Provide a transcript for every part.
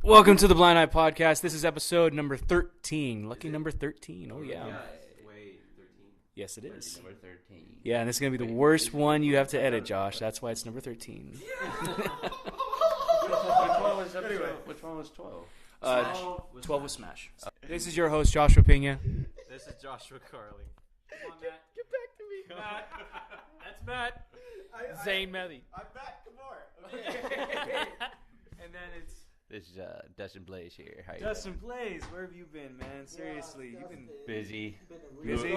Welcome to the Blind Eye Podcast. This is episode number 13. Lucky number 13. Oh, yeah. Wait, 13? Yes, it is. Number 13. Yeah, and this is going to be the worst one you have to edit, Josh. That's why it's number 13. Which one was 12? 12 was Smash. This is your host, Joshua Pena. This is Joshua Carley. Come on, Matt. Get back to me. Matt. That's Matt. Zain Melly. I'm back. Come on. And then it's This is Dustin Blaze here. How you Dustin Blaze. Where have you been, man? Seriously, you've been Busy. busy?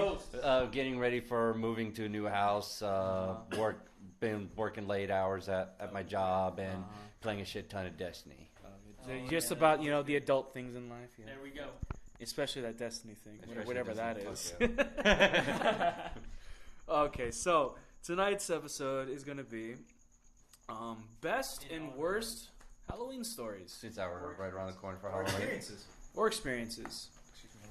Getting ready for moving to a new house. Been working late hours at my job and playing a shit ton of Destiny. Just about, the adult things in life. Yeah. There we go. Especially that Destiny thing, Especially whatever that Destiny, is. Okay, so tonight's episode is going to be best and worst Halloween stories. Since we're right around the corner for Halloween. Or experiences.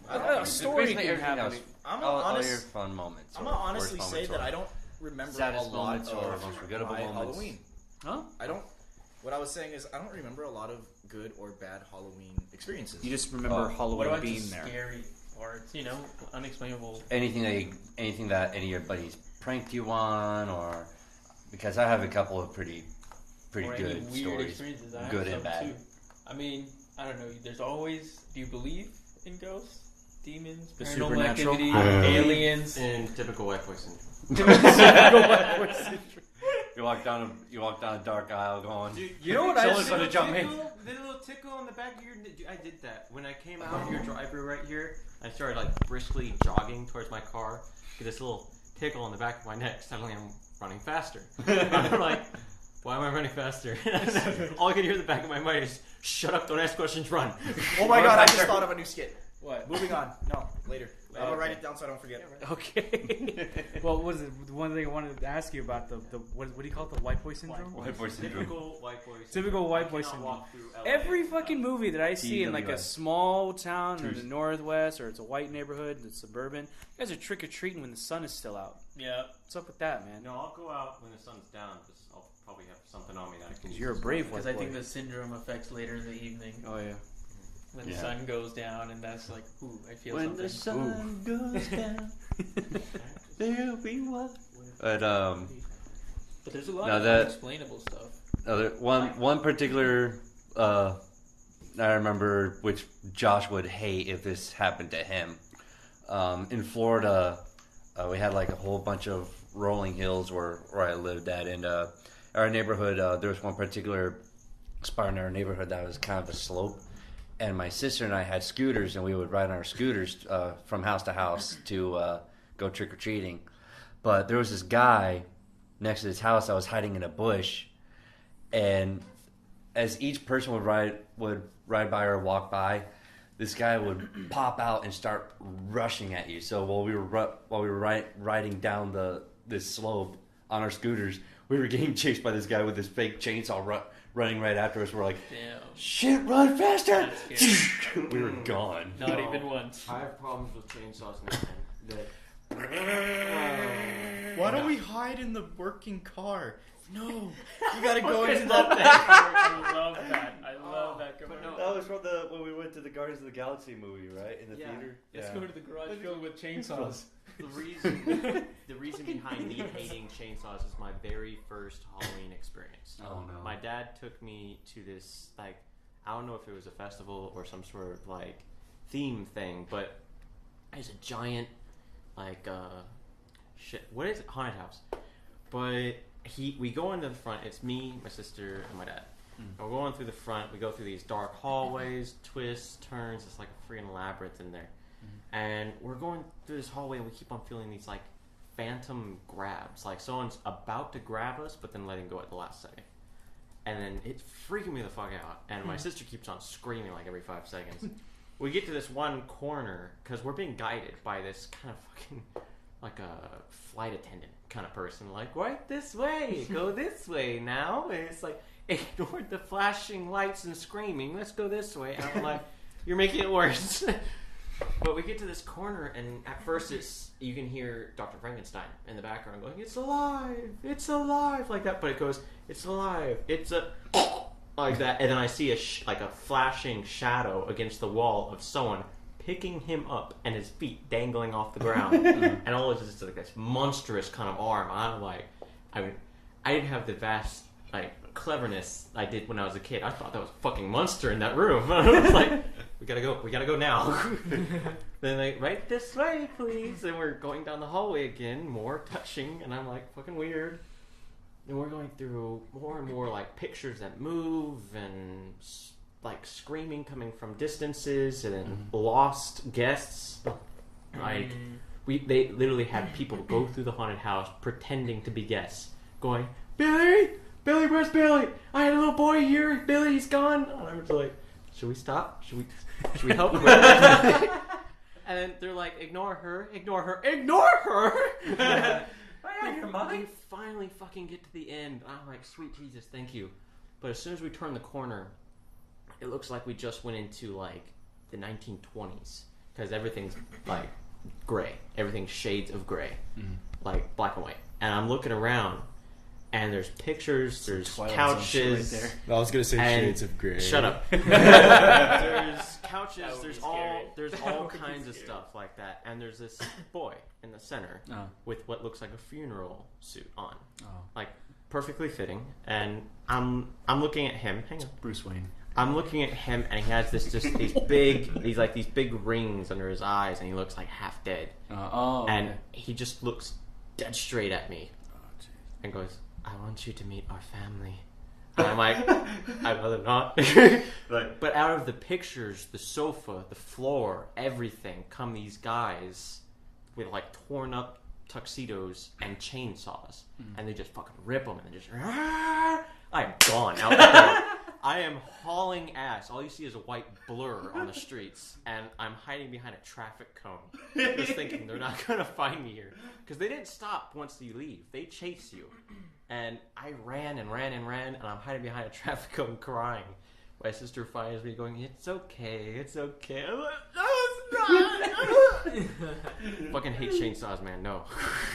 A story can happen. All your fun moments. I'm gonna honestly say that I don't remember a lot of most forgettable my moments. Halloween. Huh? What I was saying is I don't remember a lot of good or bad Halloween experiences. You just remember Halloween being there. Scary parts, unexplainable. Anything that any of your buddies pranked you on, or because I have a couple of pretty Or good any weird stories, experiences. I good have and some bad. too. I mean, I don't know. There's always. Do you believe in ghosts, demons, The paranormal supernatural? activity, aliens? And typical white boy syndrome. You walk down a dark aisle going. Dude, you know what I someone's said? gonna jump in. The little tickle on the back of your. I did that when I came out of your driveway right here. I started briskly jogging towards my car. Get this little tickle on the back of my neck. Suddenly I'm running faster. I'm like, why am I running faster? All I can hear in the back of my mind is, "Shut up! Don't ask questions. Run." Oh my god! I just thought of a new skit. What? Moving on. No, later. I'm gonna write it down so I don't forget. Okay. Well, what is it? The one thing I wanted to ask you about the what do you call it? The white boy syndrome? White boy syndrome. Typical white boy. Typical white boy I cannot syndrome. walk through LA Every fucking movie that I see in like a TWS. small town in the Northwest, or it's a white neighborhood, it's suburban, you guys are trick or treating when the sun is still out. Yeah. What's up with that, man? No, I'll go out when the sun's down because I'll probably have something on me that I can use. You're a brave white Because I boy. think the syndrome affects later in the evening Oh yeah. when the Yeah. sun goes down, and that's like, ooh, I feel When something. the sun goes down, there'll be one. But But there's a lot Now of that- unexplainable stuff. one particular I remember, which Josh would hate if this happened to him. In Florida, we had a whole bunch of rolling hills where I lived at, and our neighborhood, there was one particular spot in our neighborhood that was kind of a slope, and my sister and I had scooters, and we would ride on our scooters from house to house to go trick-or-treating. But there was this guy next to his house that was hiding in a bush, and as each person would ride by or walk by, this guy would pop out and start rushing at you. So while we were riding down this slope on our scooters, we were getting chased by this guy with this fake chainsaw running right after us. We're like, Damn. "Shit, run faster!" That's scary. We were gone. Not even once. I have problems with chainsaws now. Why don't we hide in the working car? No, you gotta go into love that. that. I love that. I love that but commercial. no. That was from when we went to the Guardians of the Galaxy movie, right? In the Yeah. theater. Let's go to the garage filled with chainsaws. The reason behind me hating chainsaws is my very first Halloween experience. Oh, no. My dad took me to this I don't know if it was a festival or some sort of theme thing, but it's a giant what is it? Haunted house. But we go into the front. It's me, my sister, and my dad. And we're going through the front. We go through these dark hallways, twists, turns. It's like a freaking labyrinth in there. And we're going through this hallway, and we keep on feeling these phantom grabs. Like someone's about to grab us, but then letting go at the last second. And then it's freaking me the fuck out. And my sister keeps on screaming every 5 seconds. We get to this one corner because we're being guided by this kind of fucking a flight attendant kind of person. Right this way, go this way now. And it's ignore the flashing lights and screaming. Let's go this way. And I'm like, you're making it worse. But we get to this corner, and at first you can hear Dr. Frankenstein in the background going, "It's alive! It's alive!" like that. But it goes, "It's alive! It's a..." like that, and then I see like a flashing shadow against the wall of someone picking him up and his feet dangling off the ground, and all of this is like this monstrous kind of arm. I'm like, I didn't have the vast like cleverness I did when I was a kid. I thought that was a fucking monster in that room. I was like, we gotta go now. Then they, right this way, please. And we're going down the hallway again, more touching, and I'm like, fucking weird. And we're going through more and more like pictures that move and like screaming coming from distances and then lost guests. Like they literally had people go through the haunted house pretending to be guests, going, Billy, where's Billy? I had a little boy here. Billy, he's gone. And I was like, should we stop? Should we help him? And then they're like, ignore her. We finally fucking get to the end. I'm like, sweet Jesus, thank you. But as soon as we turn the corner, it looks like we just went into like the 1920s because everything's like gray. Everything's shades of gray, like black and white. And I'm looking around, and there's pictures, there's couches. Right there. I was gonna say shades of gray. Shut up. There's couches. There's all kinds of stuff like that. And there's this boy in the center with what looks like a funeral suit on, like perfectly fitting. And I'm looking at him. Hang on, Bruce Wayne. I'm looking at him, and he has these big rings under his eyes, and he looks like half dead. And he just looks dead straight at me, and goes, "I want you to meet our family." And I'm like, I'd rather not. But out of the pictures, the sofa, the floor, everything, come these guys with like torn up tuxedos and chainsaws, and they just fucking rip them, and they just. I'm gone out the door. I am hauling ass. All you see is a white blur on the streets, and I'm hiding behind a traffic cone, just thinking they're not gonna find me here because they didn't stop once you leave. They chase you, and I ran, and I'm hiding behind a traffic cone crying. My sister finds me going, "It's okay." I'm like, "No, it's not." Fucking hate chainsaws, man. No.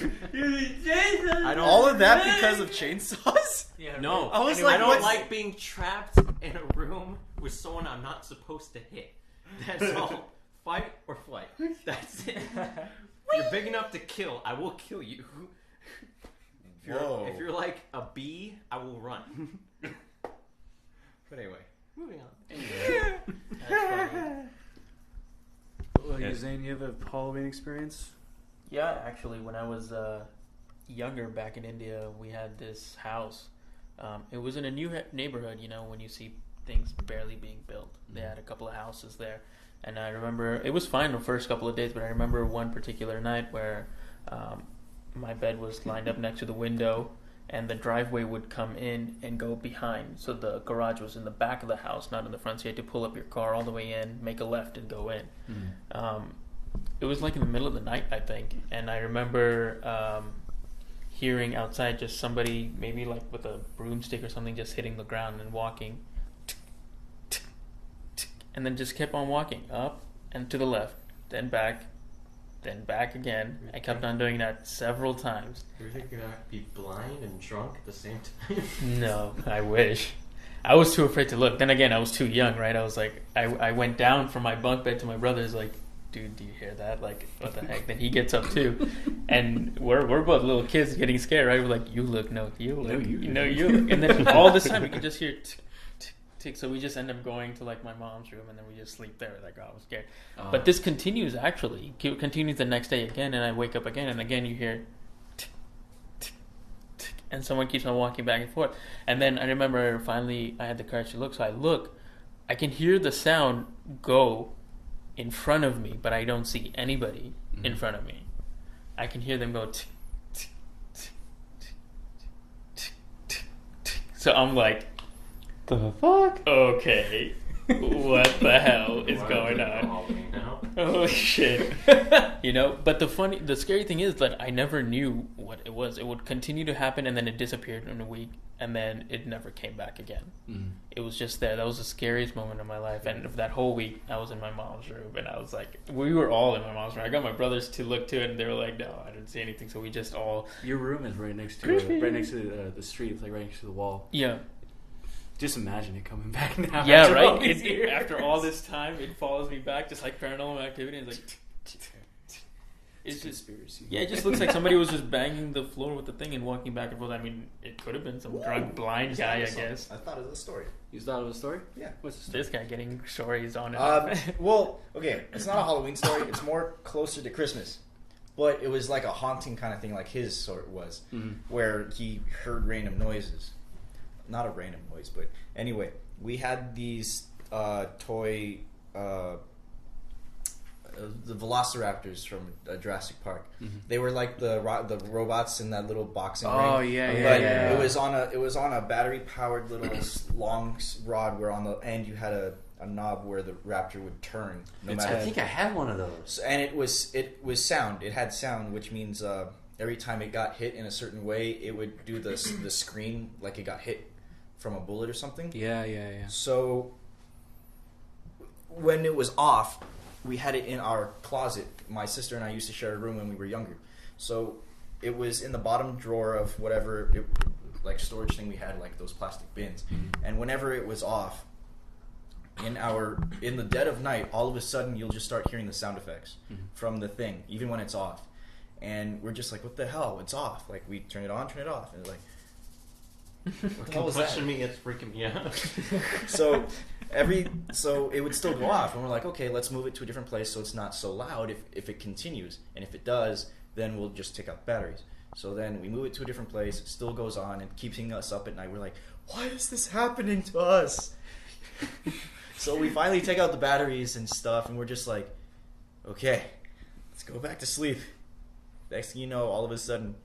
I don't. All of that because of chainsaws? Yeah, No, I was I don't what's- like being trapped in a room with someone I'm not supposed to hit. That's all. Fight or flight. That's it. If you're big enough to kill, I will kill you. If you're like a bee, I will run. But anyway, moving on. That's funny. Well, you, Zayn, you have a Halloween experience? Yeah, actually, when I was younger back in India, we had this house. It was in a new neighborhood, you know, when you see things barely being built. They had a couple of houses there. And I remember, it was fine the first couple of days, but I remember one particular night where my bed was lined up next to the window, and the driveway would come in and go behind. So the garage was in the back of the house, not in the front. So you had to pull up your car all the way in, make a left, and go in. It was like in the middle of the night, I think. And I remember hearing outside just somebody, maybe like with a broomstick or something, just hitting the ground and walking. And then just kept on walking up and to the left, then back again. I kept on doing that several times. You think you're gonna be blind and drunk at the same time? No, I wish. I was too afraid to look. Then again, I was too young, right? I was like, I went down from my bunk bed to my brother's like, dude, do you hear that? Like, what the heck? Then he gets up too, and we're both little kids getting scared, right? We're like, you look, no, you look, no, you look. And then all this time we could just hear tick, tick, tick. So we just end up going to like my mom's room, and then we just sleep there. Like, oh, I was scared. But this continues actually. It continues the next day again, and I wake up again, and again you hear tick, tick, tick, and someone keeps on walking back and forth. And then I remember finally I had the courage to look, so I look. I can hear the sound go in front of me, but I don't see anybody in front of me. I can hear them go tick, tick, tick, tick, tick, tick, tick. So I'm like, The fuck? okay, what the hell is going on? Holy shit. You know, but the scary thing is that I never knew what it was. It would continue to happen, and then it disappeared in a week, and then it never came back again. It was just there. That was the scariest moment of my life. And that whole week, I was in my mom's room, and I was like, we were all in my mom's room. I got my brothers to look to it, and they were like, no, I didn't see anything. So we just all... Your room is right next to the street. It's like right next to the wall. Yeah. Just imagine it coming back now. Yeah, after all right. these years. After all this time, it follows me back, just like Paranormal Activity. It's like it's just conspiracy. yeah, it just looks like somebody was just banging the floor with the thing and walking back and forth. I mean, it could have been some drunk blind guy, I guess. I thought it was a story. You thought it was a story? Yeah. What's the story? This guy getting stories on it. Well, okay, it's not a Halloween story. It's more closer to Christmas. But it was like a haunting kind of thing, like his sort was, where he heard random noises. Not a random noise, but anyway, we had these toy, the Velociraptors from Jurassic Park. They were like the robots in that little boxing ring. Oh yeah, But yeah. it was on a battery powered little long rod where on the end you had a knob where the raptor would turn. I think I had one of those. So, and it was sound. It had sound, which means every time it got hit in a certain way, it would do the scream like it got hit from a bullet or something. Yeah. So when it was off, we had it in our closet. My sister and I used to share a room when we were younger. So it was in the bottom drawer of whatever like storage thing we had, like those plastic bins. And whenever it was off, in the dead of night, all of a sudden you'll just start hearing the sound effects from the thing, even when it's off. And we're just like, what the hell? It's off. Like, we turn it on, turn it off. And it's like, what the hell was that? Question me, it's freaking me out. So it would still go off, and we're like, okay, let's move it to a different place so it's not so loud if it continues, and if it does, then we'll just take out batteries. So then we move it to a different place, it still goes on and keeping us up at night. We're like, why is this happening to us? So we finally take out the batteries and stuff, and we're just like, okay, let's go back to sleep. Next thing you know, all of a sudden,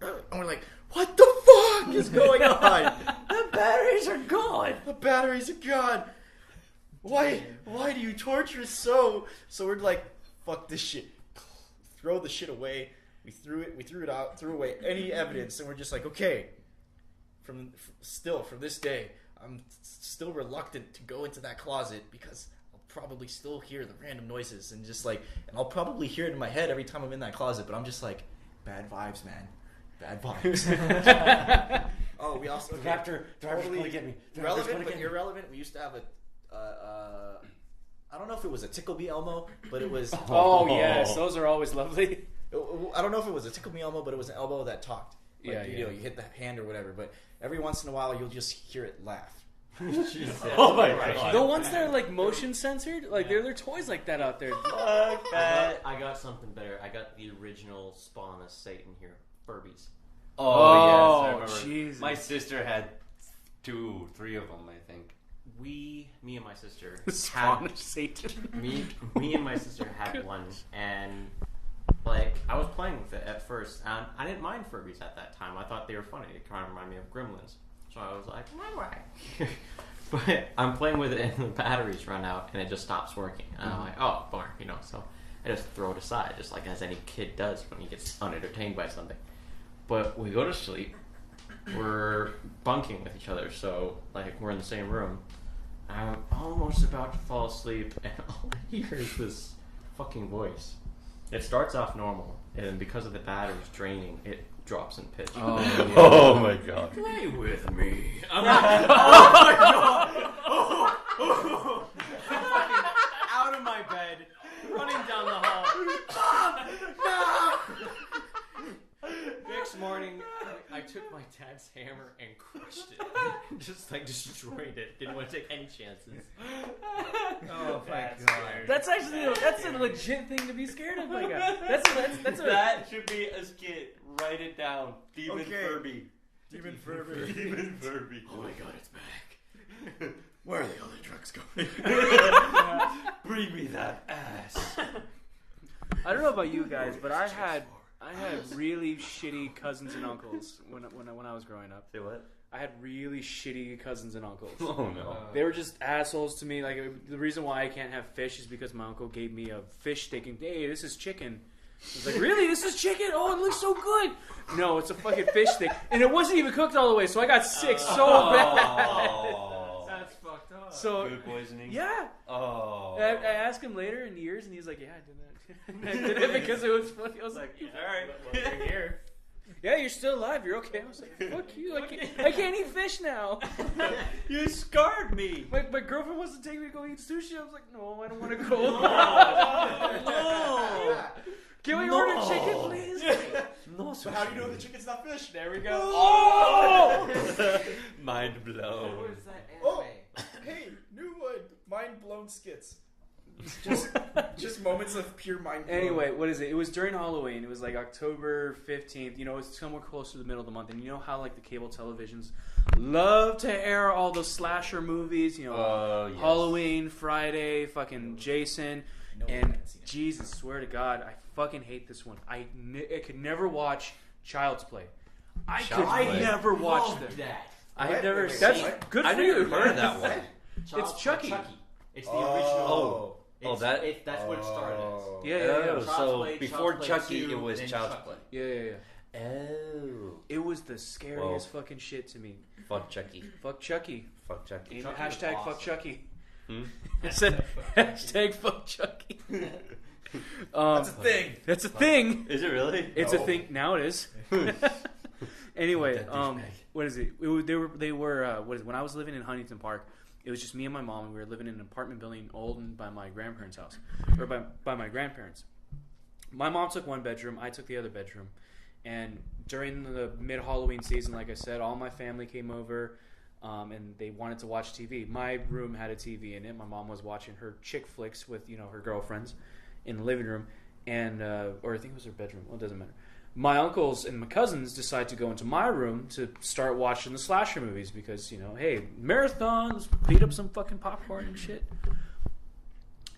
and we're like, what the fuck is going on? The batteries are gone. The batteries are gone. Why do you torture us so? So we're like, fuck this shit. Throw the shit away. We threw it out, threw away any evidence, and we're just like, okay. From this day, I'm still reluctant to go into that closet because I'll probably still hear the random noises and I'll probably hear it in my head every time I'm in that closet. But I'm just like, bad vibes, man. Bad vibes. Oh, we also The raptor's gonna get me. The raptor's relevant gonna but get me. irrelevant. We used to have I don't know if it was a Tickle Me Elmo, but it was. Oh yes, those are always lovely. I don't know if it was a Tickle Me Elmo, but it was an elbow that talked. Like, Yeah, you know, you hit the hand or whatever. But every once in a while, you'll just hear it laugh. Oh my god. The ones that are like motion censored, like there are toys like that out there. Fuck that. I got something better. I got the original spawn of Satan here. Furbies. Oh, yes, I remember. Jesus. My sister had 2, 3 of them, I think. Me and my sister Spawn had of Satan. me and my sister had one, and like I was playing with it at first. I didn't mind Furbies at that time. I thought they were funny. They kind of remind me of Gremlins. So I was like, my way. But I'm playing with it, and the batteries run out, and it just stops working. And I'm like, oh, bummer, you know. So I just throw it aside, just like as any kid does when he gets unentertained by something. But we go to sleep. We're bunking with each other, so like we're in the same room. I'm almost about to fall asleep, and all I hear is this fucking voice. It starts off normal, and because of the batteries draining, it drops in pitch. Oh, yeah. Oh my god. Play with me. I'm out of my bed, running down the hall. Next morning, I took my dad's hammer and crushed it. Just like destroyed it. Didn't want to take any chances. Oh my That's actually a legit thing to be scared of, my God. That's That should be a skit. Write it down. Demon Okay. Furby. Demon Furby. Demon Furby. Oh my god, it's back. Where are the other drugs going? Bring me that ass. I don't know about you guys, but I had really shitty cousins and uncles when I was growing up. Say what? I had really shitty cousins and uncles. Oh no. They were just assholes to me. Like, the reason why I can't have fish is because my uncle gave me a fish thinking, hey, this is chicken. I was like, really? This is chicken? Oh, it looks so good. No, it's a fucking fish stick. And it wasn't even cooked all the way, so I got sick so bad. That's fucked up. So, Food poisoning? yeah. Oh. And I asked him later in years, and he's like, yeah, I did that. I did it because it was funny. I was like, Alright. Here. Yeah, you're still alive. You're okay. I was like, fuck you. I can't eat fish now. You scarred me. My girlfriend wants to take me to go eat sushi. I was like, no, I don't want to go. No. Can we order chicken, please? No. So how do you know the chicken's not fish? There we go. Oh! Mind blown. What was that anime? Oh, hey, new one. Mind blown skits. Just moments of pure mind blown. Anyway, what is it? It was during Halloween. It was like October 15th. You know, it's somewhere close to the middle of the month. And you know how like the cable televisions love to air all those slasher movies. You know, Yes. Halloween, Friday, fucking Jason. No, I And haven't seen it. Jesus, swear to God, I fucking hate this one. I could never watch Child's Play. I could Child's Play. never watch Love them. that. I What? had never. Wait, That's what? good I for never you. heard of that one. Child's It's Chucky. Chucky. It's the Oh. original. Oh, It's, that's what it started as. Oh. Yeah, yeah, yeah. Oh, Child's so Play, before Child's Play Chucky, 2, it was then Child's Chucky. Play. Yeah. Oh. It was the scariest fucking shit to me. Fuck Chucky. Fuck Chucky. Fuck Chucky. And Chucky was hashtag awesome. fuck Chucky. Hmm? I said hashtag fuck Chucky. That's a thing. That's a thing. Is it really? It's a No. thing. Now it is. Anyway, That douchebag. what is it? They were what is it? When I was living in Huntington Park, it was just me and my mom, and we were living in an apartment building owned by my grandparents' house, or by my grandparents. My mom took one bedroom, I took the other bedroom, and during the mid-Halloween season, like I said, all my family came over, and they wanted to watch TV. My room had a TV in it. My mom was watching her chick flicks with her girlfriends in the living room, and or I think it was her bedroom. Well, it doesn't matter. My uncles and my cousins decide to go into my room to start watching the slasher movies because, hey, marathons, beat up some fucking popcorn and shit.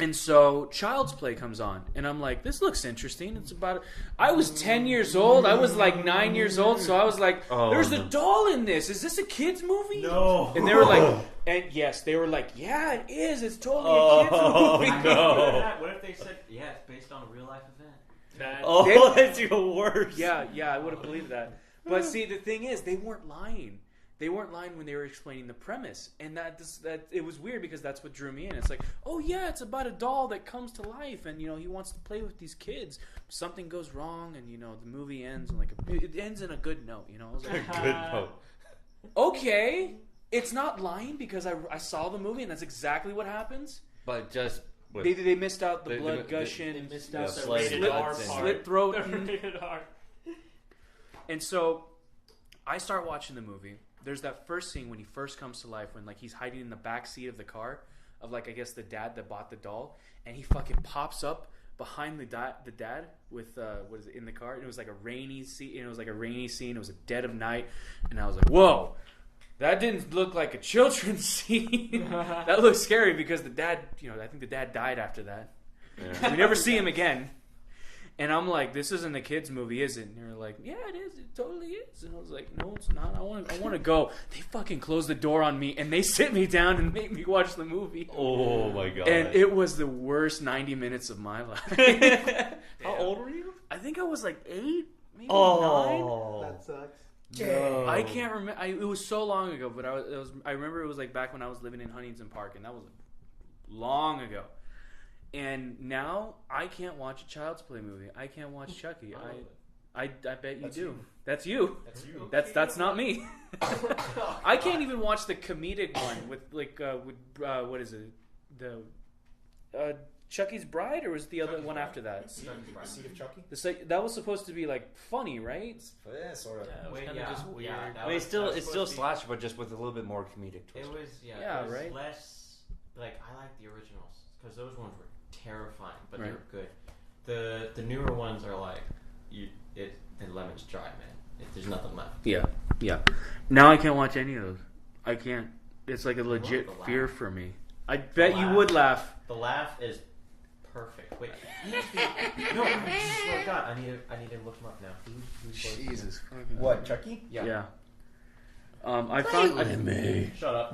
And so Child's Play comes on, and I'm like, this looks interesting. It's about... I was 10 years old. I was like 9 years old, so I was like, there's a doll in this. Is this a kid's movie? No. And they were like, and yes, they were like, yeah, it is. It's totally a kid's movie. No. What if they said, yeah, it's based on a real life event? Oh, that's even worse. Yeah, I would have believed that. But see, the thing is, they weren't lying. They weren't lying when they were explaining the premise, and that it was weird because that's what drew me in. It's like, oh yeah, it's about a doll that comes to life, and he wants to play with these kids. Something goes wrong, and the movie ends, and it ends in a good note. I was like, Good note. okay, it's not lying because I saw the movie, and that's exactly what happens. But just with They missed out the They- blood they- gushing, They missed Yeah, out the slit- rated R slit part. slit throat. The rated R. And so I start watching the movie. There's that first scene when he first comes to life when he's hiding in the back seat of the car of I guess the dad that bought the doll, and he fucking pops up behind the dad with what is it in the car, and it was like a rainy scene. It was a dead of night, and I was like, whoa. That didn't look like a children's scene. That looked scary because the dad, I think the dad died after that. Yeah. We never see him again. And I'm like, this isn't a kid's movie, is it? And they're like, yeah, it is. It totally is. And I was like, no, it's not. I want to go. They fucking closed the door on me, and they sit me down and make me watch the movie. Oh my god. And it was the worst 90 minutes of my life. How old were you? I think I was like 8, maybe 9. Oh. That sucks. No. I can't remember. It was so long ago, but I remember it was back when I was living in Huntington Park, and that was long ago. And now I can't watch a Child's Play movie. I can't watch Chucky. I bet you That's do. you. That's you. That's you. That's not me. I can't even watch the comedic one with what is it? The Chucky's Bride, or was the other one after that? Seed of Chucky? That was supposed to be funny, right? Yeah, sort of. Yeah, it was Wait, kinda yeah, just weird. yeah, that I mean, was- it's that was still supposed to be- slasher, but just with a little bit more comedic twist. It was Yeah, it was right? less I like the originals because those ones were terrifying, but they Right. were good. The newer ones are the lemon's dry, man. There's nothing left. Yeah. Now I can't watch any of those. I can't. It's like a legit the laugh. fear for me. I bet you laugh. would laugh. The laugh is perfect. Wait, no, I swear to God, I need to look him up now. Who's voicing him? What, Chucky? Yeah. I found. Shut up.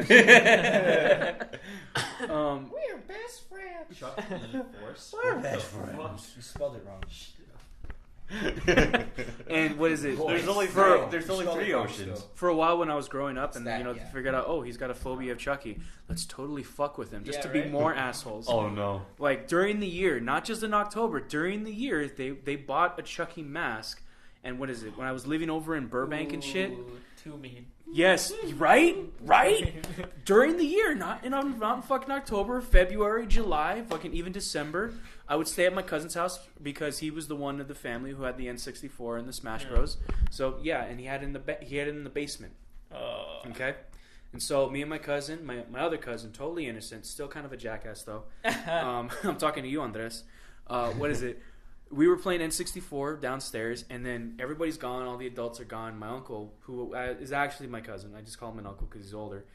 We're best friends. Chuck E. Force. We're best friends. You spelled it wrong. And what is it? There's only for, three oceans. for a while when I was growing up, and that, they yeah. figured out, he's got a phobia of Chucky. Let's totally fuck with him just Yeah, to be right? more assholes. Oh no. During the year, not just in October, during the year, they bought a Chucky mask, And what is it? When I was living over in Burbank and shit. Ooh, too mean. Yes, right? During the year, not in fucking October, February, July, fucking even December, I would stay at my cousin's house because he was the one of the family who had the N64 and the Smash Bros. So yeah, and he had it in the basement. Okay, and so me and my cousin, my other cousin, totally innocent, still kind of a jackass though. I'm talking to you, Andres. What is it? We were playing N64 downstairs, and then everybody's gone. All the adults are gone. My uncle, who is actually my cousin, I just call him an uncle because he's older.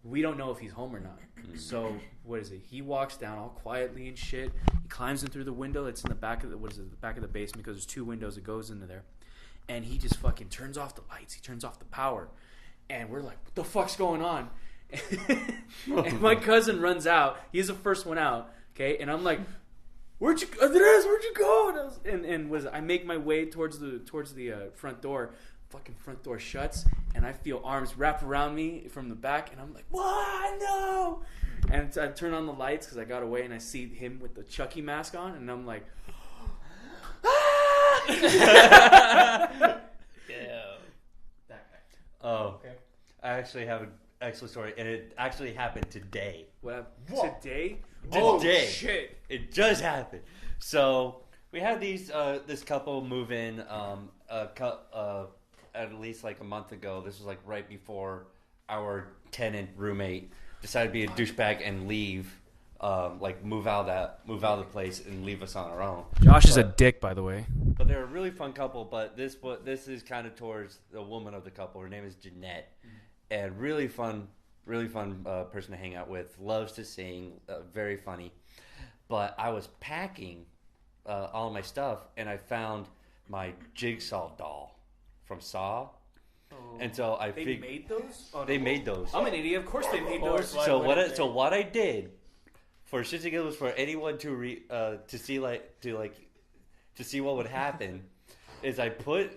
We don't know if he's home or not. So what is it? He walks down all quietly and shit. He climbs in through the window that's in the back of the the back of the basement because there's 2 windows that goes into there, and he just fucking turns off the lights. He turns off the power, and we're like, "What the fuck's going on?" And my cousin runs out. He's the first one out. Okay, and I'm like, Where'd you go? And I make my way towards the front door. Fucking front door shuts, and I feel arms wrap around me from the back, and I'm like, "What? No!" And I turn on the lights because I got away, and I see him with the Chucky mask on, and I'm like, "Ah!" Yeah. That guy. Oh, Okay. I actually have an excellent story, and it actually happened today. What? Today? Today. Oh shit! It just happened. So we had this couple move in at least like a month ago. This was like right before our tenant roommate decided to be a douchebag and leave, move out of the place and leave us on our own. Josh is a dick, by the way. But they're a really fun couple. But this is kind of towards the woman of the couple. Her name is Jeanette, and really fun person to hang out with. Loves to sing, very funny. But I was packing all of my stuff, and I found my jigsaw doll from Saw. Oh. And so They made those? Oh, they no. made those. I'm an idiot. Of course they made those. So what I did for shits and giggles for anyone to see what would happen is I put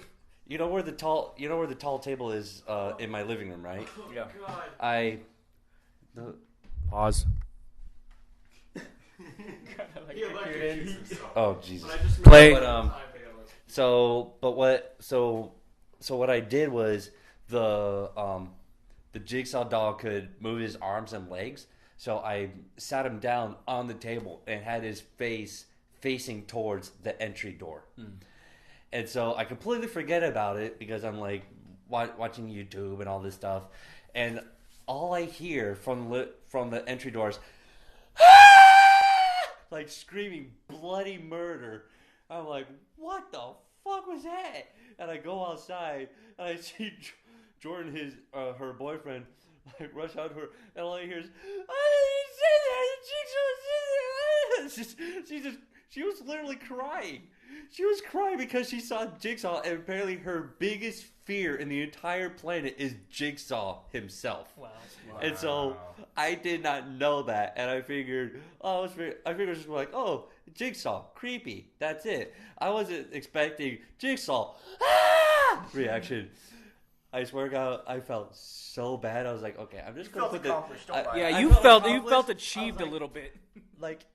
where the tall table is in my living room, right? Yeah. Pause. Oh Jesus. Play. But what I did was the jigsaw doll could move his arms and legs, so I sat him down on the table and had his face facing towards the entry door. And so I completely forget about it because I'm like watching YouTube and all this stuff, and all I hear from the entry doors, like screaming bloody murder. I'm like, what the fuck was that? And I go outside and I see Jordan, her boyfriend, like rush out to her, and all I hear is, she was literally crying. She was crying because she saw Jigsaw, and apparently her biggest fear in the entire planet is Jigsaw himself. Wow. And so I did not know that, and I figured, it was just like, oh, Jigsaw, creepy. That's it. I wasn't expecting Jigsaw reaction. I swear to God, I felt so bad. I was like, okay, I'm just gonna put the. Yeah, you felt achieved a little bit. Like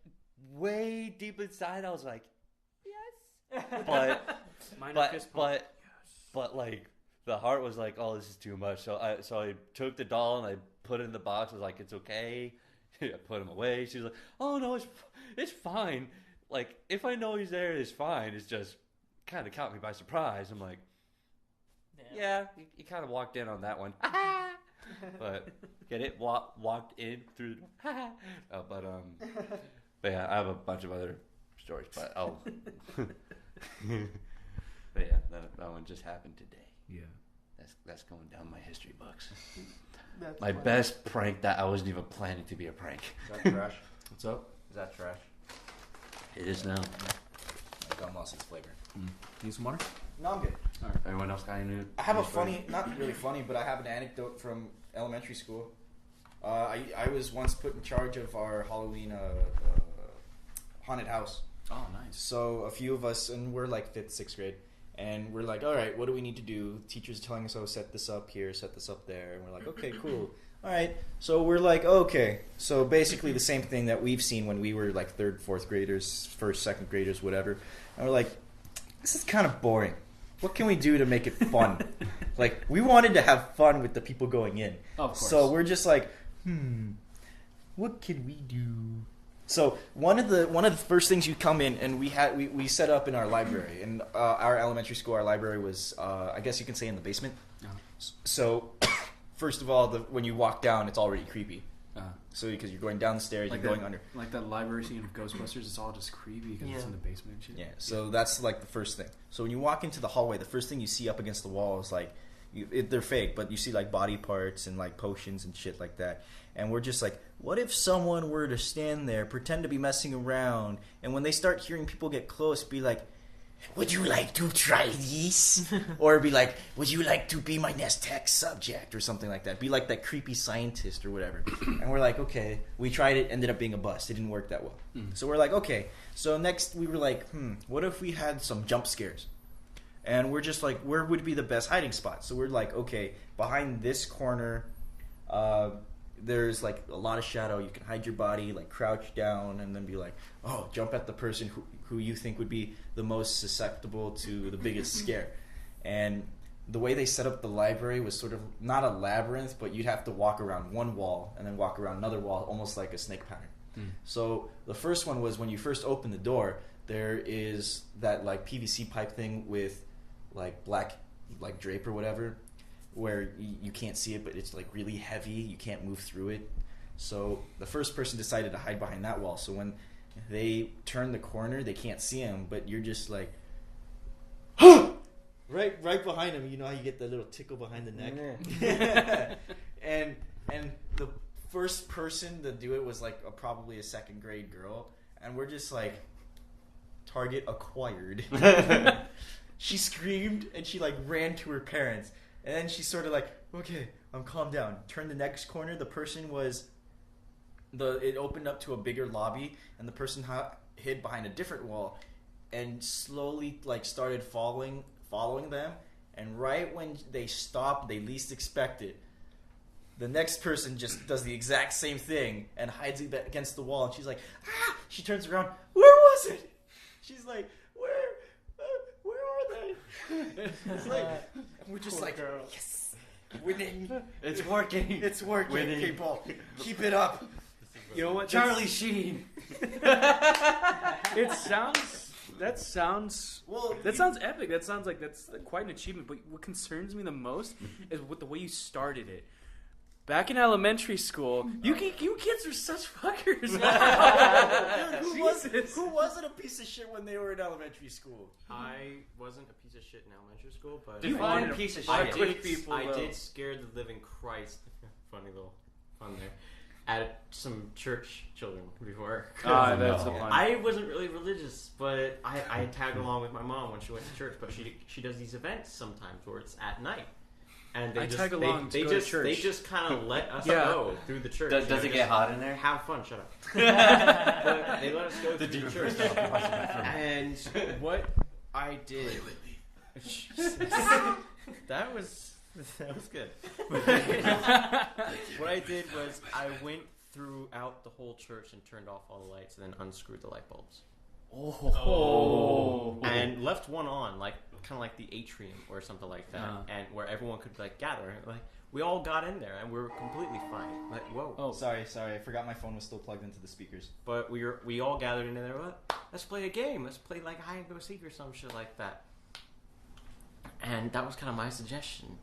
way deep inside, I was like, yes, but like the heart was like, oh, this is too much. So I took the doll and I put it in the box. I was like, it's okay. I put him away. She was like, oh no, it's fine. Like if I know he's there, it's fine. It's just kind of caught me by surprise. I'm like, yeah, you kind of walked in on that one. But get it? Walked in through the door. But yeah, I have a bunch of other stories, but I'll. But yeah, that one just happened today. Yeah, that's going down my history books. My best prank that I wasn't even planning to be a prank. Is that trash? what's up? Is that trash? It is now. My gum lost its flavor. Need some water? No, I'm good. All right. Everyone else got any? I have a funny, not really funny, but I have an anecdote from elementary school. I was once put in charge of our Halloween haunted house. Oh, nice. So a few of us, and we're like 5th, 6th grade, and we're like, all right, what do we need to do? Teacher's telling us, oh, set this up here, set this up there. And we're like, okay, cool. All right. So we're like, okay. So basically the same thing that we've seen when we were like 3rd, 4th graders, 1st, 2nd graders, whatever. And we're like, this is kind of boring. what can we do to make it fun? Like, we wanted to have fun with the people going in. Of course. So we're just like, what can we do? So one of the first things you come in, and we set up in our library. In our elementary school, our library was, I guess you can say, in the basement. So, first of all, when you walk down, it's already creepy. So because you're going down the stairs, like you're going under. Like that library scene of Ghostbusters, it's all just creepy because it's in the basement and shit. Yeah, so that's like the first thing. So when you walk into the hallway, the first thing you see up against the wall is like, they're fake, but you see like body parts and like potions and shit like that. And we're just like, what if someone were to stand there, pretend to be messing around, and when they start hearing people get close, be like, would you like to try this? Or be like, would you like to be my next test subject? Or something like that. Be like that creepy scientist or whatever. And we're like, okay. We tried it, ended up being a bust. It didn't work that well. So we're like, okay. So next we were like, what if we had some jump scares? And we're just like, where would be the best hiding spot? So we're like, okay, behind this corner, there's like a lot of shadow. You can hide your body, like crouch down, and then be like, oh, jump at the person who you think would be the most susceptible to the biggest scare. And the way they set up the library was sort of not a labyrinth, but you'd have to walk around one wall and then walk around another wall, almost like a snake pattern. So the first one was when you first open the door, there is that like PVC pipe thing with like black like drape or whatever, where you can't see it, but it's like really heavy. You can't move through it. So the first person decided to hide behind that wall. So when they turn the corner, they can't see him, but you're just like, right behind him. You know how you get the little tickle behind the neck? and the first person to do it was like probably a second grade girl, and we're just like, target acquired. She screamed and she like ran to her parents. And then she's sort of like, okay, I'm calmed down. Turn the next corner. The person was, it opened up to a bigger lobby, and the person hid behind a different wall, and slowly like started following them. And right when they stopped, they least expected, the next person just does the exact same thing and hides against the wall. And she's like, ah! She turns around. Where was it? She's like, where are they? It's like, we're just like, yes, winning. It's working. It's working, Winning. people. Keep it up. You know what? Charlie Sheen. It sounds. That sounds epic. That sounds like that's quite an achievement. But what concerns me the most is with the way you started it. Back in elementary school, you kids are such fuckers. Who wasn't a piece of shit when they were in elementary school? I wasn't a piece of shit in elementary school, but Define a piece of I shit. did scare the living Christ. Funny little fun there. At some church children before. That's the fun. I wasn't really religious, but I tagged along with my mom when she went to church. But she does these events sometimes where it's at night. And they just kind of let us go through the church. Does it get hot in there? Have fun, shut up. But they let us go through the church. And what I did... That was good. What I did was I went throughout the whole church and turned off all the lights and then unscrewed the light bulbs. Oh. And left one on, like kind of like the atrium or something like that, and where everyone could like gather. Like we all got in there and we were completely fine. Like whoa. Oh, sorry, I forgot my phone was still plugged into the speakers. But we all gathered in there. Let's play a game. Let's play like hide and go seek or some shit like that. And that was kind of my suggestion.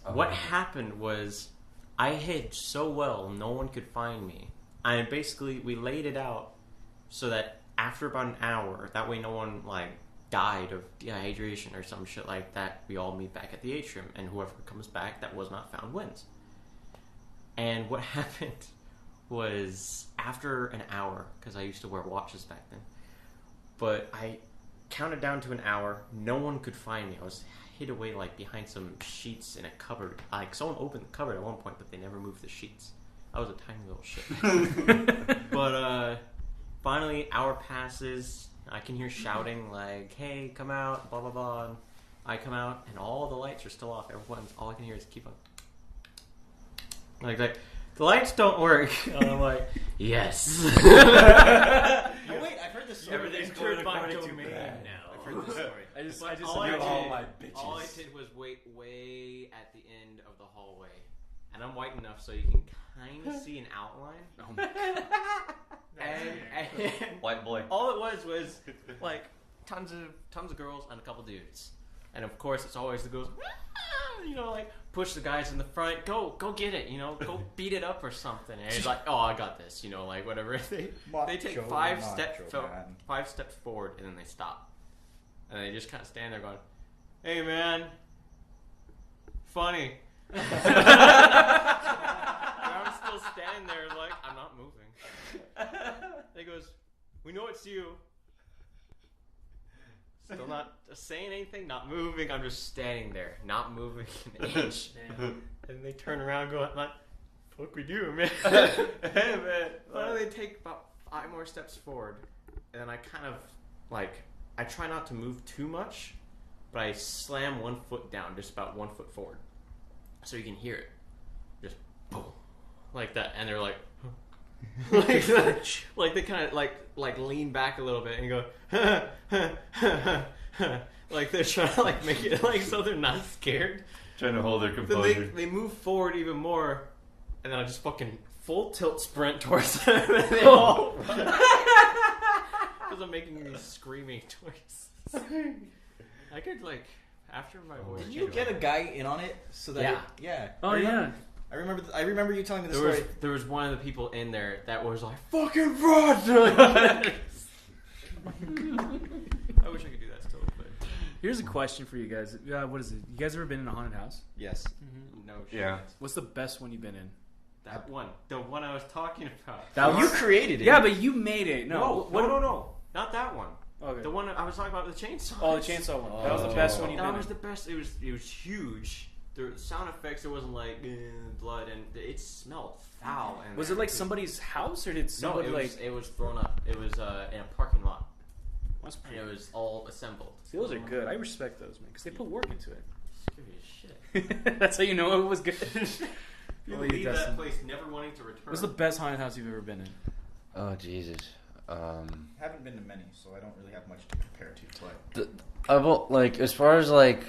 What happened was I hid so well no one could find me. And basically we laid it out so that after about an hour, that way no one like died of dehydration or some shit like that, we all meet back at the atrium, and whoever comes back that was not found wins. And what happened was after an hour, because I used to wear watches back then, but I counted down to an hour, no one could find me. I was hid away like behind some sheets in a cupboard. Like someone opened the cupboard at one point, but they never moved the sheets. I was a tiny little shit. But finally, hour passes. I can hear shouting like, "Hey, come out!" Blah blah blah. And I come out, and all the lights are still off. All I can hear is keep on. Like the lights don't work. And I'm like, yes. Oh wait, I've heard this story. Everything's turned back to me now. heard this story. I just all I knew did- all my All I bitches. did was wait way at the end of the hallway, and I'm white enough so you can kind of see an outline. Oh my And White boy. all it was like tons of girls and a couple dudes, and of course it's always the girls. You know, like push the guys in the front. Go get it. You know, go beat it up or something. And he's like, oh, I got this. You know, like whatever. They take five steps forward and then they stop, and they just kind of stand there going, "Hey man, funny." And I'm still standing there like I'm not moving. He goes, "We know it's you." Still not saying anything, not moving. I'm just standing there, not moving an inch. And they turn around and go, I'm like, fuck we do, man. Hey, man. Finally, they take about 5 more steps forward. And then I kind of, like, I try not to move too much, but I slam 1 foot down, just about 1 foot forward. So you can hear it. Just boom. Like that. And they're like, like they kind of like lean back a little bit and go like they're trying to like make it like so they're not scared. Trying to hold their Then composure. they move forward even more, and then I just fucking full tilt sprint towards them, and they all run because I'm making these screaming noises. I could like after my voice. Did you get a guy in on it so that? Yeah. Oh yeah. I remember you telling me the story. There was one of the people in there that was like, fucking run! I wish I could do that still, but Here's a question for you guys. What is it? You guys ever been in a haunted house? Yes. no shit. Yeah. What's the best one you've been in? That one. The one I was talking about. That You created it. Yeah, but you made it. No. No. Not that one. Okay. The one I was talking about, the chainsaw. Oh, the chainsaw one. That was the best one you've been That was in. the best. It was huge. The sound effects, there wasn't like blood, and it smelled foul. And Was it like somebody's house, or did No, somebody it was thrown up. It was in a parking lot, That's and pretty. it was all assembled. See, those are good. I respect those, man, because they put work into it. Scary as shit. That's how you know it was good. You What about leave Dustin? that place never wanting to return. What's the best haunted house you've ever been in? Oh Jesus. Haven't been to many, so I don't really have much to compare to. But I will like as far as like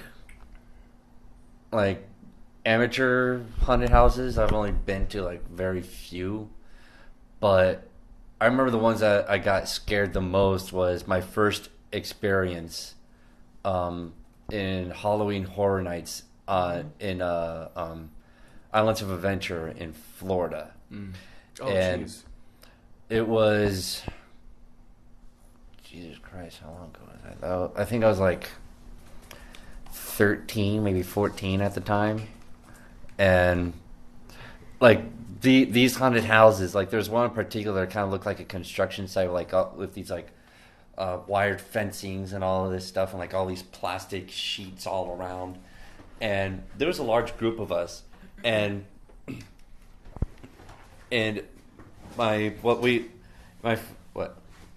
amateur haunted houses. I've only been to like very few, but I remember the ones that I got scared the most was my first experience in Halloween Horror Nights in Islands of Adventure in Florida. Oh, And- jeez. It was Jesus Christ, how long ago was that? I think I was like 13, maybe 14 at the time. And like these haunted houses, like there's one in particular that kind of looked like a construction site, like with these like wired fencings and all of this stuff, and like all these plastic sheets all around. And there was a large group of us, and what.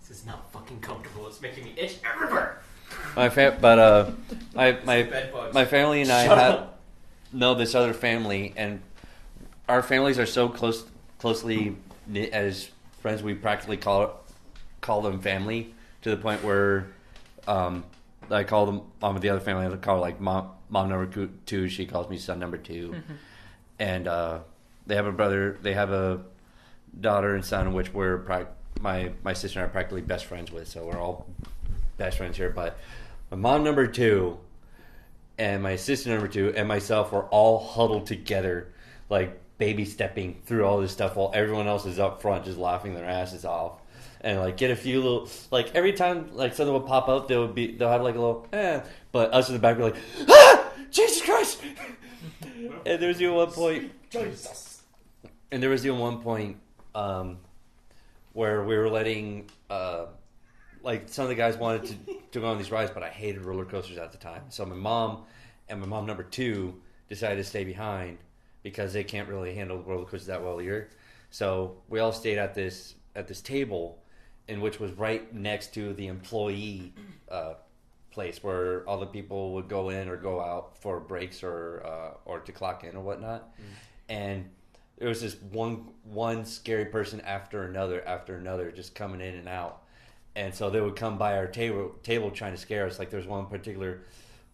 This is not fucking comfortable. It's making me itch everywhere. My family and I know this other family, and our families are so closely knit as friends. We practically call them family to the point where I call them mom of the other family. I call her like mom number 2. She calls me son number 2, and they have a brother. They have a daughter and son, which my sister and I are practically best friends with. So we're all best friends here. But my mom number 2 and my sister number 2 and myself were all huddled together, like baby stepping through all this stuff while everyone else is up front just laughing their asses off. And like get a few little, like every time like something would pop up, they'll have like a little but us in the back were like, Jesus Christ. And there was even one point Jesus. And there was even one point where we were letting like some of the guys wanted to go on these rides, but I hated roller coasters at the time. So my mom and my mom number 2 decided to stay behind because they can't really handle roller coasters that well either. So we all stayed at this table, in which was right next to the employee place where all the people would go in or go out for breaks or to clock in or whatnot. And there was this one scary person after another just coming in and out. And so they would come by our table trying to scare us. Like there's one particular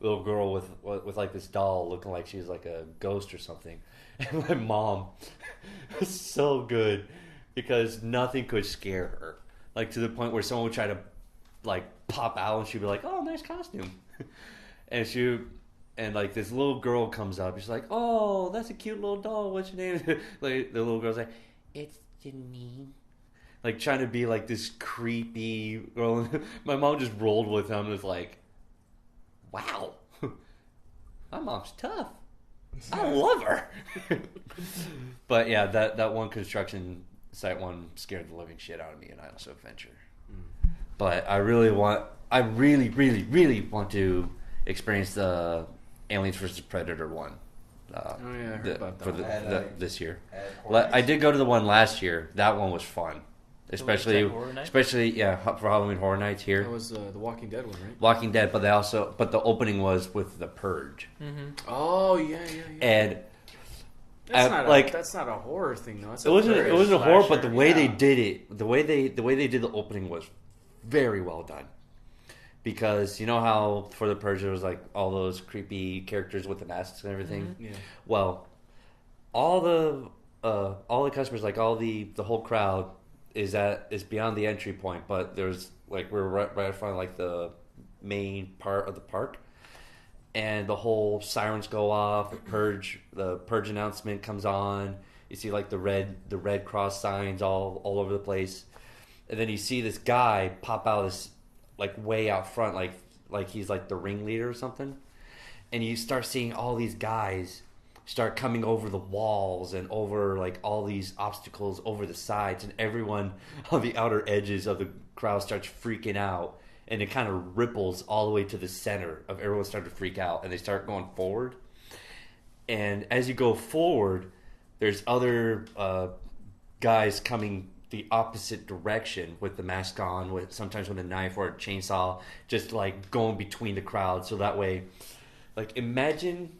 little girl with like this doll looking like she's like a ghost or something. And my mom was so good because nothing could scare her. Like to the point where someone would try to like pop out and she'd be like, "Oh, nice costume." And like this little girl comes up. She's like, "Oh, that's a cute little doll. What's your name?" Like the little girl's like, "It's Janine." Like trying to be like this creepy girl. My mom just rolled with him and was like, "Wow, my mom's tough. I love her." But yeah, that one construction site one scared the living shit out of me in Adios Adventure. But I really, really want to experience the Aliens vs. Predator one. I heard about that for one. this year. Horror I did go to the one last year. That one was fun. Especially for Halloween Horror Nights here. That was the Walking Dead one, right? Walking Dead, but the opening was with The Purge. Mm-hmm. Oh yeah. And that's not a horror thing though. it wasn't a horror, but the way yeah. they did it, the way they did the opening was very well done. Because you know how for The Purge there was like all those creepy characters with the masks and everything. Yeah. Well, all the customers, like all the whole crowd, is beyond the entry point, but there's like we're right in front of like the main part of the park, and the whole sirens go off. The purge announcement comes on. You see like the red cross signs all over the place, and then you see this guy pop out this like way out front, like he's like the ringleader or something, and you start seeing all these guys start coming over the walls and over like all these obstacles over the sides, and everyone on the outer edges of the crowd starts freaking out, and it kind of ripples all the way to the center of everyone starting to freak out, and they start going forward. And as you go forward, there's other guys coming the opposite direction with the mask on, sometimes with a knife or a chainsaw, just like going between the crowd. So that way, like imagine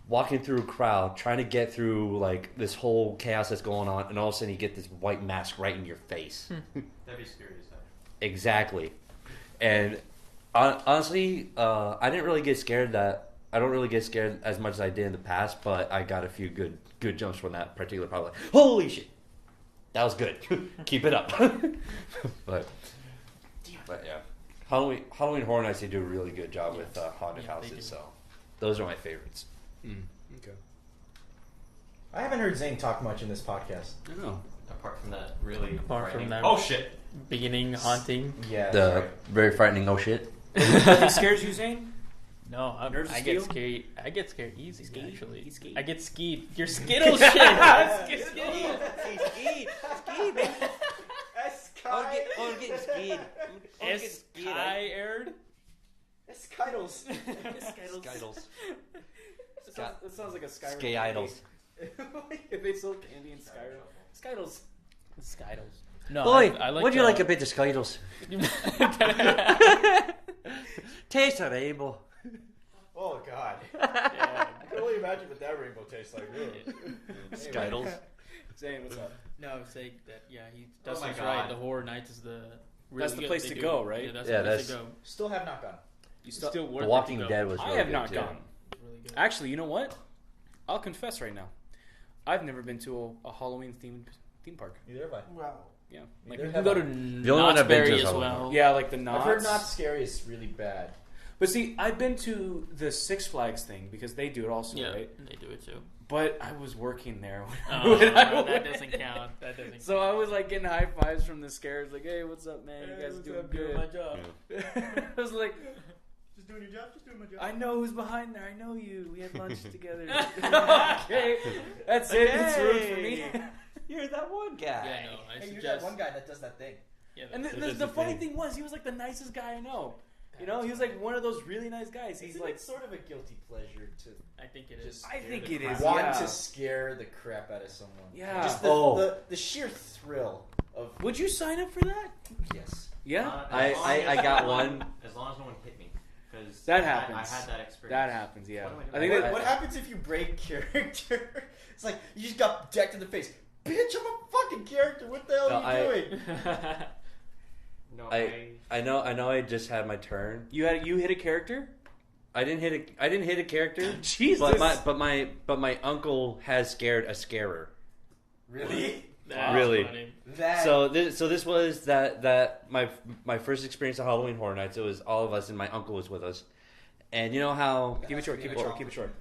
walking through a crowd, trying to get through like this whole chaos that's going on, and all of a sudden you get this white mask right in your face. That'd be scary as hell. Exactly. And honestly, I didn't really get scared I don't really get scared as much as I did in the past, but I got a few good jumps from that particular part. Like, holy shit, that was good. Keep it up. but yeah, Halloween Horror Nights, they do a really good job with haunted houses. So those are my favorites. Okay. I haven't heard Zain talk much in this podcast. I know. Apart from that, really. Apart from frightening- that- Oh shit! Beginning haunting. Yeah. The very frightening oh shit. Nothing scares you, Zane? No, Nerves of I get steel? scared. I get scared easy. Ski? Actually, You ski? I get skied. Your Skittles shit. Ski, man. Getting skied. Scared. Skittles. Skittles. That sounds like a Skyrim. Skay idols. If they sold candy in Skyrim. Skittles. Skittles. No, Boy, I like. would you like a bit of Skittles? Taste a rainbow. Oh God. Yeah. I can only imagine what that rainbow tastes like. Skittles. Zane, what's up? No, I would say that. Yeah, Oh my Dustin's God. right. The Horror Nights is the. Really That's the good. place They to do- go, right? Yeah, that's Yeah, the place that's- to go. Still have not gone. You It's still worth The it Walking to go. Dead was I really have good not too. gone. It's really good. Actually, you know what? I'll confess right now. I've never been to a Halloween themed theme park. Neither have I. Wow. Yeah. Like, You you can can go to The only one I've been to Knott's is Berry as Halloween. well. Yeah, like the Knots. I've heard not scary is really bad. But see, I've been to the Six Flags thing because they do it also, Yeah, right? they do it too. But I was working there. Oh, when I that went. doesn't count. That doesn't. So I was like getting high fives from the scares, like, "Hey, what's up, man? You guys doing good?" My job. I was like, Just doing your job. Just doing my job. "I know who's behind there. I know you. We had lunch together." Okay, that's it. It's ruined for me. You're that one guy. Yeah, no, I Hey, you're suggest. that one guy that does that thing. Yeah, And the funny thing was, he was like the nicest guy I know. You know, he was like one of those really nice guys. He's Isn't like, it sort of a guilty pleasure to I think it is. just I scare think the it crap- is, want yeah. to scare the crap out of someone. Yeah. Just Oh. the sheer thrill of would you sign up for that? yes. Yeah, I got one. As long as no one hit me, because That happens. I had that experience. that happens. Yeah, What am I I doing? think What, that. what happens if you break character? It's like you just got decked in the face. Bitch, I'm a fucking character. What the hell No, are you doing? No, I know. I just had my turn. You hit a character? I didn't hit a character. Jesus. But my uncle has scared a scarer. Really? That's Really? funny. That. So this was that my first experience of Halloween Horror Nights. It was all of us, and my uncle was with us. And you know how Keep it short. Keep it short.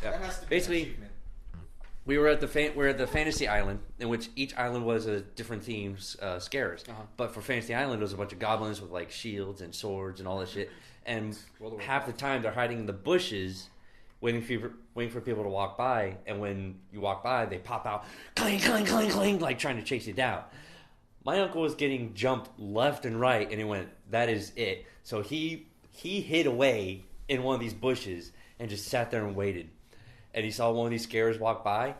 yeah. That has to be Basically, an achievement. we were at the Fantasy Island, in which each island was a different themes scares. Uh-huh. But for Fantasy Island, it was a bunch of goblins with like shields and swords and all that shit. And half the time they're hiding in the bushes, waiting for people to walk by. And when you walk by, they pop out, clang, clang, clang, clang, like trying to chase you down. My uncle was getting jumped left and right, and he went, "That is it." So he hid away in one of these bushes and just sat there and waited. And he saw one of these scares walk by,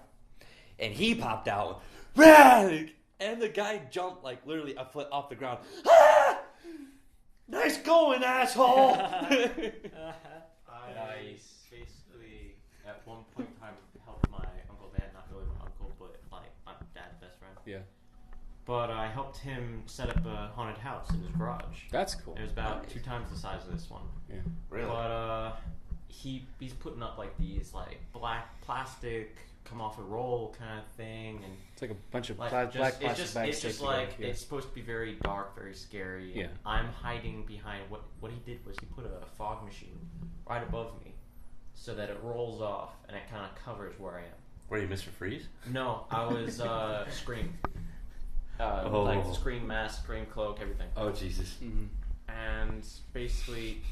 and he popped out, "Rag!" And the guy jumped like literally a foot off the ground. Ah! Nice going, asshole! I basically, at one point in time, helped my Uncle Dan, not really my uncle, but like my dad's best friend. Yeah. But I helped him set up a haunted house in his garage. That's cool. It was about 2 times the size of this one. Yeah. Really? But he's putting up like these like black plastic come off a roll kind of thing, and It's like a bunch of like black plastic bags. it's taped just together. like Yeah. it's supposed to be very dark, very scary. Yeah. And I'm hiding behind what he did was he put a fog machine right above me, so that it rolls off and it kind of covers where I am. Were you Mr. Freeze? No, I was Scream. Oh. Like the Scream mask, Scream cloak, everything. Oh, Jesus. Mm-hmm. And basically,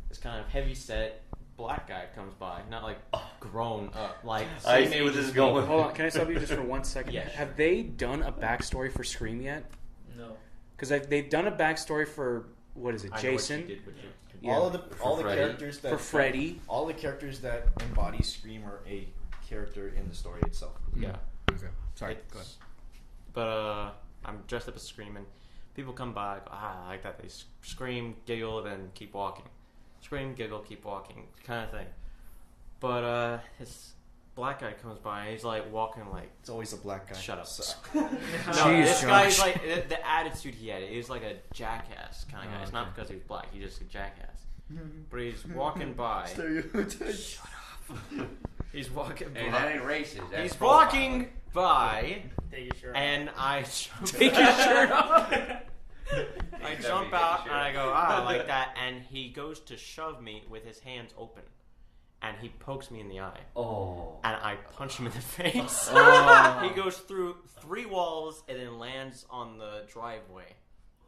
this kind of heavy set black guy comes by, not like grown up, like I same see age where this as is me. going. Hold on, can I stop you just for 1 second? Yeah. Have they done a backstory for Scream yet? No. Because they've done a backstory for what is it, I know what Jason? she did with you. Yeah. All the Freddy. characters that For Freddy. all the characters that embody Scream are a character in the story itself. Yeah. Okay. Sorry. It's- Go ahead. But I'm dressed up as Scream, and people come by, go, I like that. They scream, giggle, then keep walking. Scream, giggle, keep walking, kind of thing. But this black guy comes by, and he's like walking like. It's always a black guy. Shut up. So- No, Jeez, this Josh. guy's like the attitude he had. He was like a jackass kind of guy. Oh, It's not okay. because he was black. He's just a jackass. But he's walking by. He's walking by. Hey, that ain't racist. That's He's walking by, Take your shirt and I Take your shirt off. I jump out and I go, I like that, and he goes to shove me with his hands open, and he pokes me in the eye, Oh. and I punch him in the face. Oh. He goes through 3 walls and then lands on the driveway,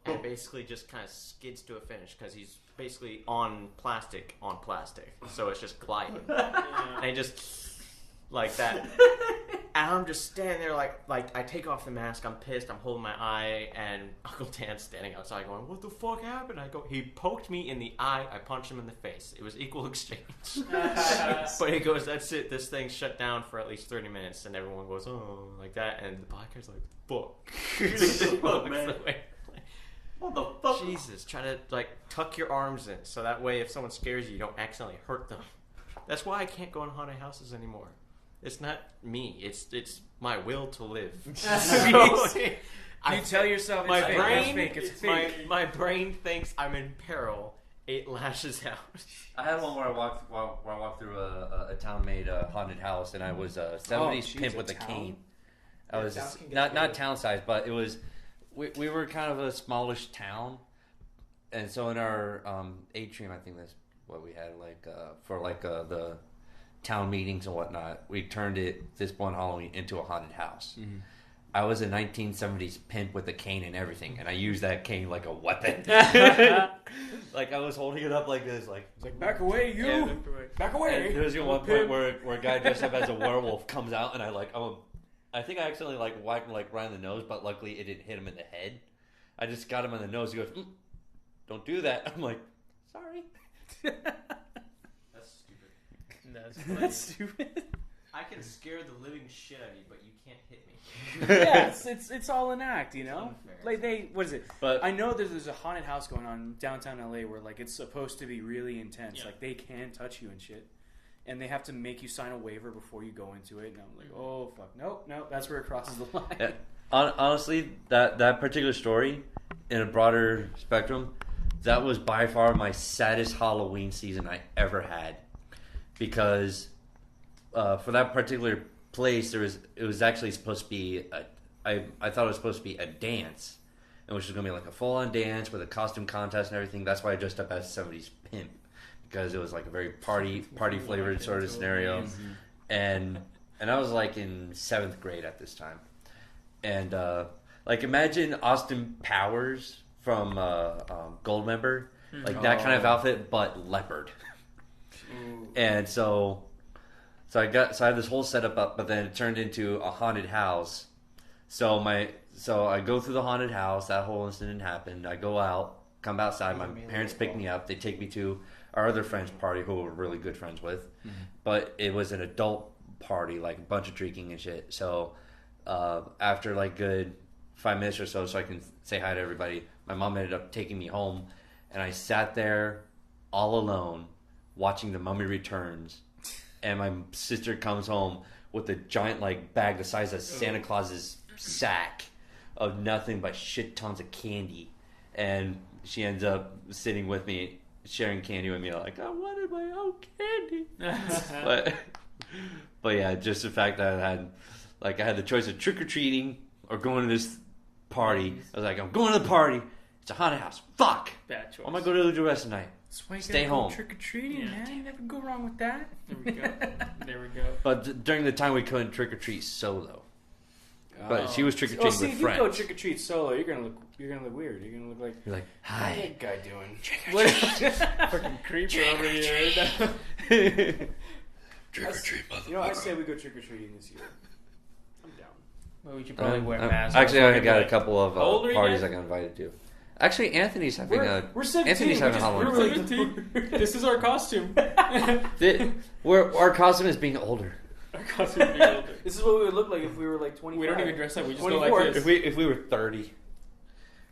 and basically just kind of skids to a finish because he's basically on plastic, so it's just gliding, and he just like that. And I'm just standing there like I take off the mask, I'm pissed, I'm holding my eye, and Uncle Dan's standing outside going, what the fuck happened? I go, he poked me in the eye, I punched him in the face. It was equal exchange. But he goes, that's it, this thing's shut down for at least 30 minutes, and everyone goes, oh, like that, and the black guy's like, fuck. Fuck, man. What the fuck? Jesus, try to like tuck your arms in, so that way if someone scares you, you don't accidentally hurt them. That's why I can't go in haunted houses anymore. It's not me. It's my will to live. You tell yourself it's my fake. brain. It's fake. It's fake. My brain thinks I'm in peril. It lashes out. I had one where I walked through a town-made haunted house, and I was a 70s jeez, pimp a with a town? cane. I Yeah, was towns can get not scary. town size, but it was. We were kind of a smallish town, and so in our atrium, I think that's what we had for the town meetings and whatnot. We turned it this one Halloween into a haunted house. Mm-hmm. I was a 1970s pimp with a cane and everything, and I used that cane like a weapon. Like I was holding it up like this, like. It's like, back away, you! Yeah, Back away! And there's I'm one a point pimp. where a guy dressed up as a werewolf comes out, and I think I accidentally wiped him right in the nose, but luckily it didn't hit him in the head. I just got him in the nose. He goes, "Don't do that." I'm like, "Sorry." That's stupid. That's That's stupid. I can scare the living shit out of you, but you can't hit me. Yeah, it's all an act, you know. Unfair. Like what is it? But I know there's a haunted house going on in downtown LA where like it's supposed to be really intense. Yeah. Like they can touch you and shit, and they have to make you sign a waiver before you go into it. And I'm like, oh fuck, nope, that's where it crosses the line. honestly, that particular story, in a broader spectrum, that was by far my saddest Halloween season I ever had, because for that particular place it was actually supposed to be I thought it was supposed to be a dance, and which was going to be like a full-on dance with a costume contest and everything. That's why I dressed up as 70s pimp, because it was like a very party flavored sort of scenario. And I was like in 7th grade at this time, and like imagine Austin Powers from Goldmember, like that kind of outfit, but leopard. And so I had this whole setup up, but then it turned into a haunted house. So I go through the haunted house. That whole incident happened. I go out, come outside. My parents pick me up. They take me to our other friend's party, who we're really good friends with. But it was an adult party, like a bunch of drinking and shit. So after like good 5 minutes or so I can say hi to everybody, my mom ended up taking me home, and I sat there all alone watching The Mummy Returns. And my sister comes home with a giant like bag the size of Santa Claus's sack of nothing but shit tons of candy, and she ends up sitting with me, sharing candy with me, like, I wanted my own candy. but yeah, just the fact that I had the choice of trick or treating or going to this party. I was like, I'm going to the party. It's a haunted house. Fuck. Bad choice. I'm gonna go to the rest of the night. That's why you Stay gotta go home. trick or treating, man. You never go wrong with that. There we go. There we go. But during the time we couldn't trick or treat solo. But she was trick or treating see, with if you friends. go trick or treat solo, you're gonna look weird. You're gonna look like, You're like, what's hi. that guy doing? What? Fucking creeper over here. Trick or treat, motherfucker. You know, I say we go trick or treating this year. I'm down. Well, we should probably wear masks. Actually, I got a couple of How old are you parties guys? I got invited to. Actually, Anthony's having We're 17. Anthony's having a Halloween. We're 17. This is our costume. Our costume is being older. Our costume is older. This is what we would look like if we were like 25. We don't even dress up. We just go 24. like this. If we were 30.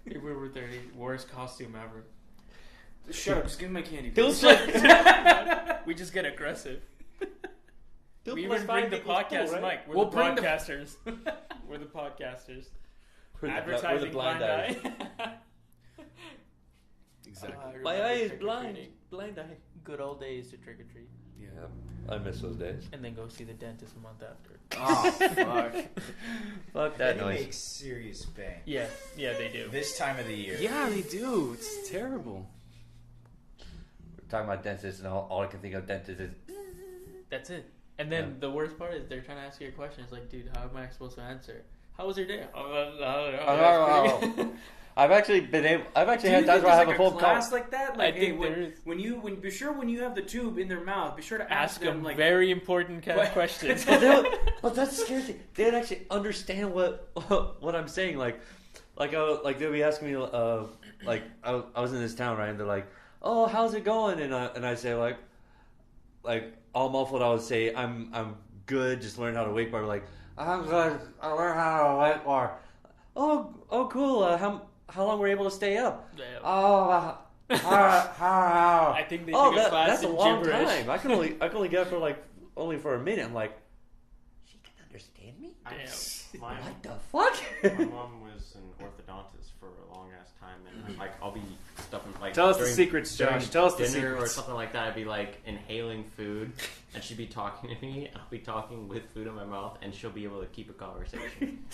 If we were 30, worst costume ever. Shut up. Just give me my candy. Feels like we just get aggressive. We even bring the podcast mic. We're We'll the bring the- podcasters. We're the podcasters. We're the Advertising blind eyes. Exactly. My eye is blind. Blind eye. Good old days to trick or treat, Yeah, I miss those days. and then go see the dentist a month after. Oh, fuck. Fuck that They noise. make serious bank Yeah, they do. this time of the year. Yeah, they do. It's terrible. We're talking about dentists, and all I can think of dentists is. That's it. And then the worst part is they're trying to ask you a question. It's like, dude, how am I supposed to answer? How was your day? I've actually had times where I have a full class call. like that. I Like, think hey, there is. when you have the tube in their mouth, be sure to Ask them like very important kind of questions. Well, that's the scary thing. They don't actually understand what I'm saying. Like they'll be asking me, like I was in this town, right? And they're like, "Oh, how's it going?" And I say like all muffled, I would say, "I'm good. Just learned how to wakeboard." Like, I'm good. I learned how to wakeboard. Oh, cool. How long were you able to stay up? Yeah. Oh, how? I think they take a class that's a in long gibberish. time. I can only get for only for a minute. I'm like, she can understand me. Damn. What the fuck? My mom was an orthodontist for a long ass time, and like I'll be stuffing like. Tell us the during- secrets, during Josh. Tell us the dinner or secrets. something like that. I'd be like inhaling food, and she'd be talking to me, and I'll be talking with food in my mouth, and she'll be able to keep a conversation.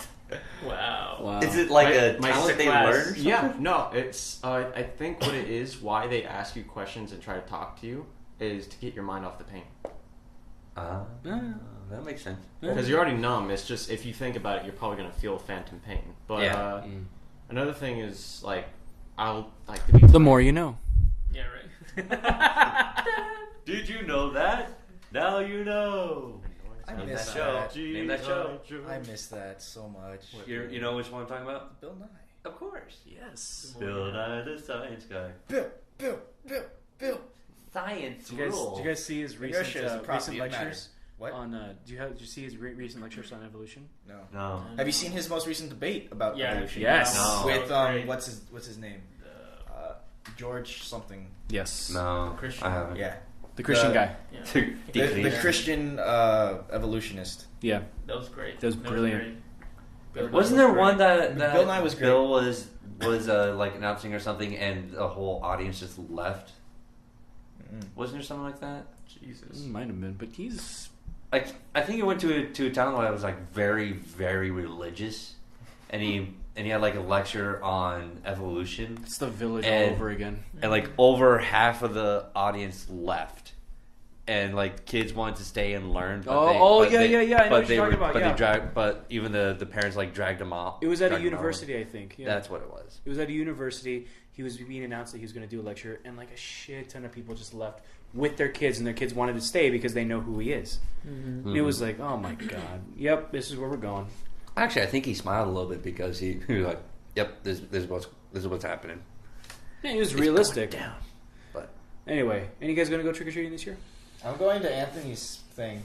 Wow. Is it like a my talent sick they class- learn? Or something? Yeah, no, it's. I think what it is, why they ask you questions and try to talk to you, is to get your mind off the pain. That makes sense. Because you're already numb. It's just if you think about it, you're probably gonna feel phantom pain. But Yeah. another thing is like, The more you know. Yeah, right. Did you know that? Now you know. I Name miss that show. that. Name that show. I miss that so much. You know which one I'm talking about? Bill Nye. Of course. Yes. Bill Nye the Science Guy. Bill. Science Did you guys see his recent, Negotiate is a recent property, it lectures matters. What? on? Did you see his recent lectures on evolution? No. No. Have you seen his most recent debate about Yeah. evolution? Yes. No. With Great. what's his name? George something. Yes. No. Christian. I haven't. Yeah. The Christian The- guy. Yeah. The Christian evolutionist. Yeah. That was great. That was brilliant. great. Wasn't there one that Bill Nye was great. Bill was like announcing or something, and the whole audience just left? Wasn't there something like that? Jesus. Might have been, but he's Like, I think he went to a town that was like very, very religious, and he had like a lecture on evolution, it's the village And- all over again. and like over half of the audience left, and like kids wanted to stay and learn. But Oh, they, oh, but yeah, they- yeah, yeah, I know but what they you're talking were- about, But yeah. they dragged. But even the parents like dragged them off. It was at a dragged them university, I think. Yeah. That's what it was. It was at a university. He was being announced that he was going to do a lecture, and like a shit ton of people just left with their kids, and their kids wanted to stay because they know who he is. And it was like, oh my god, yep, this is where we're going. Actually, I think he smiled a little bit because he was like, "Yep, this is what's happening." Yeah, he was realistic. Going down. But Anyway, any guys going to go trick or treating this year? I'm going to Anthony's thing.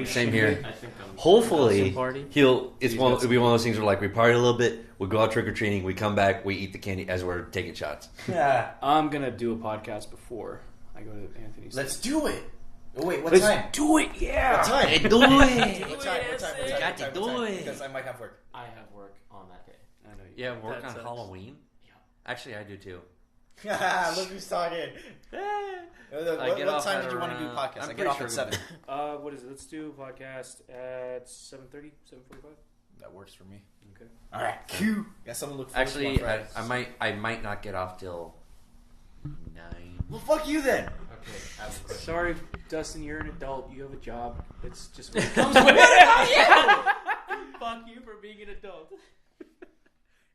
same here. I think I'm. Hopefully, Costume party? it'll He's be got one of those things where like we party a little bit, we go out trick or treating, we come back, we eat the candy as we're taking shots. Yeah. I'm gonna do a podcast before I go to Anthony's. Let's do it. Oh wait, what Let's time? do it, yeah. What time? Hey, do it. What time? Yes, What time? What time? got to do it. Because I might have work. I have work on that day. I know you. Yeah, work That on sucks. Halloween. Actually, I do too. Look who's talking. What get off time at did you want to do a around- podcast? I'm I get pretty off sure at 7. What is it? Let's do a podcast at 7:30, 7:45. That works for me. Okay. All right. Q. Got something to look forward Actually, to on Friday. I might not get off till 9. Well, fuck you then. Okay. I have a question. Sorry, Dustin, you're an adult. You have a job. It's just what it comes with it. Fuck you for being an adult.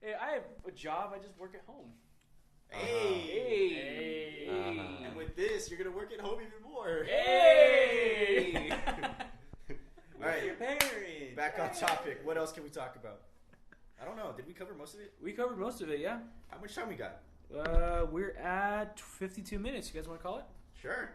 Hey, I have a job. I just work at home. Hey. Uh-huh. And with this, you're gonna work at home even more. Hey. All right. Your parents. Back on topic. What else can we talk about? I don't know. Did we cover most of it? We covered most of it. Yeah. How much time we got? We're at 52 minutes. You guys want to call it? Sure.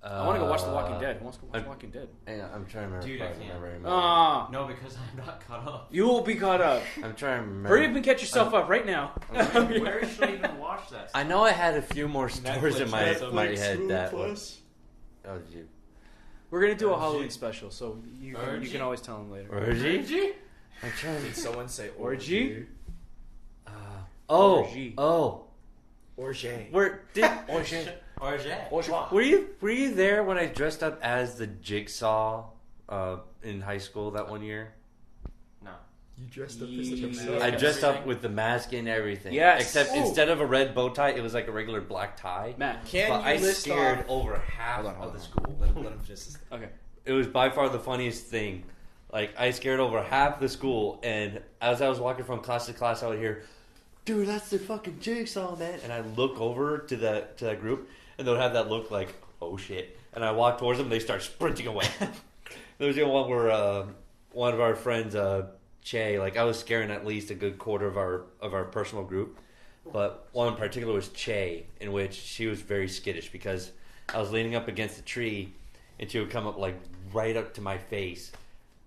I want to go watch The Walking Dead. Who wants to go watch The Walking Dead? Hang on, I'm trying to remember. Dude, if I I can't. remember anymore. Ah, No, because I'm not caught up. you will be caught up. I'm trying to remember. Hurry up and catch yourself up right now. Where should I even watch that? I know I had a few more stories in my Netflix, head that. Oh, did you? We're gonna do a Urgy. Halloween special, so you Urgy? can always tell them later. Orgy? I'm trying Did to. someone say Orgy? Oh, Orgy. oh. Orgy. Were you there when I dressed up as the Jigsaw in high school that one year? No. You dressed up as such a I Yeah. dressed up with the mask and everything. Yes. Except Oh. instead of a red bow tie, it was like a regular black tie. Matt. Can but you I list scared off? over half Hold on, of the school. Let him finish this. Okay. It was by far the funniest thing. Like, I scared over half the school, and as I was walking from class to class, I would hear, "Dude, that's the fucking Jigsaw, man!" And I look over to that group, and they'll have that look like, "Oh shit!" And I walk towards them, and they start sprinting away. There was the one where one of our friends, Che, like I was scaring at least a good quarter of our personal group, but one in particular was Che, in which she was very skittish because I was leaning up against a tree, and she would come up like right up to my face,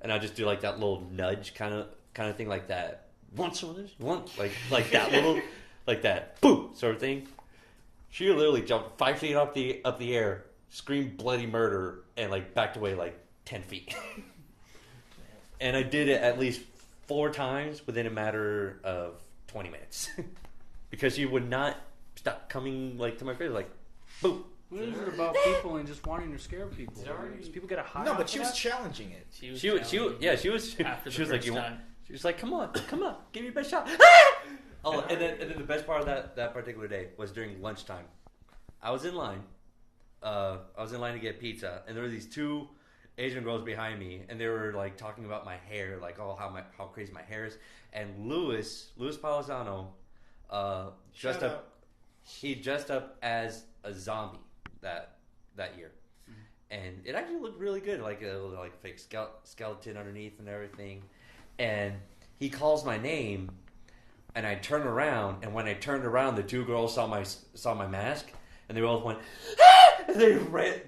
and I'd just do like that little nudge kind of thing, like that. Want some of this? Want like that little like that boom sort of thing. She literally jumped 5 feet up the air, screamed bloody murder, and like backed away like 10 feet. And I did it at least 4 times within a matter of 20 minutes, because she would not stop coming like to my face, like boom. What is it about people and just wanting to scare people? Does people get a high? No, off but of she was that? challenging it. She was after she was the like, first you want? time. She was like, come on, give me your best shot. Oh, and then the best part of that particular day was during lunchtime. I was in line. I was in line to get pizza, and there were these 2 Asian girls behind me, and they were like talking about my hair, like how crazy my hair is. And Louis Palisano, dressed Shout up. He dressed up as a zombie that year, and it actually looked really good, like a fake skeleton underneath and everything. And he calls my name, and I turn around, and when I turned around, the 2 girls saw my mask, and they both went, ah! And they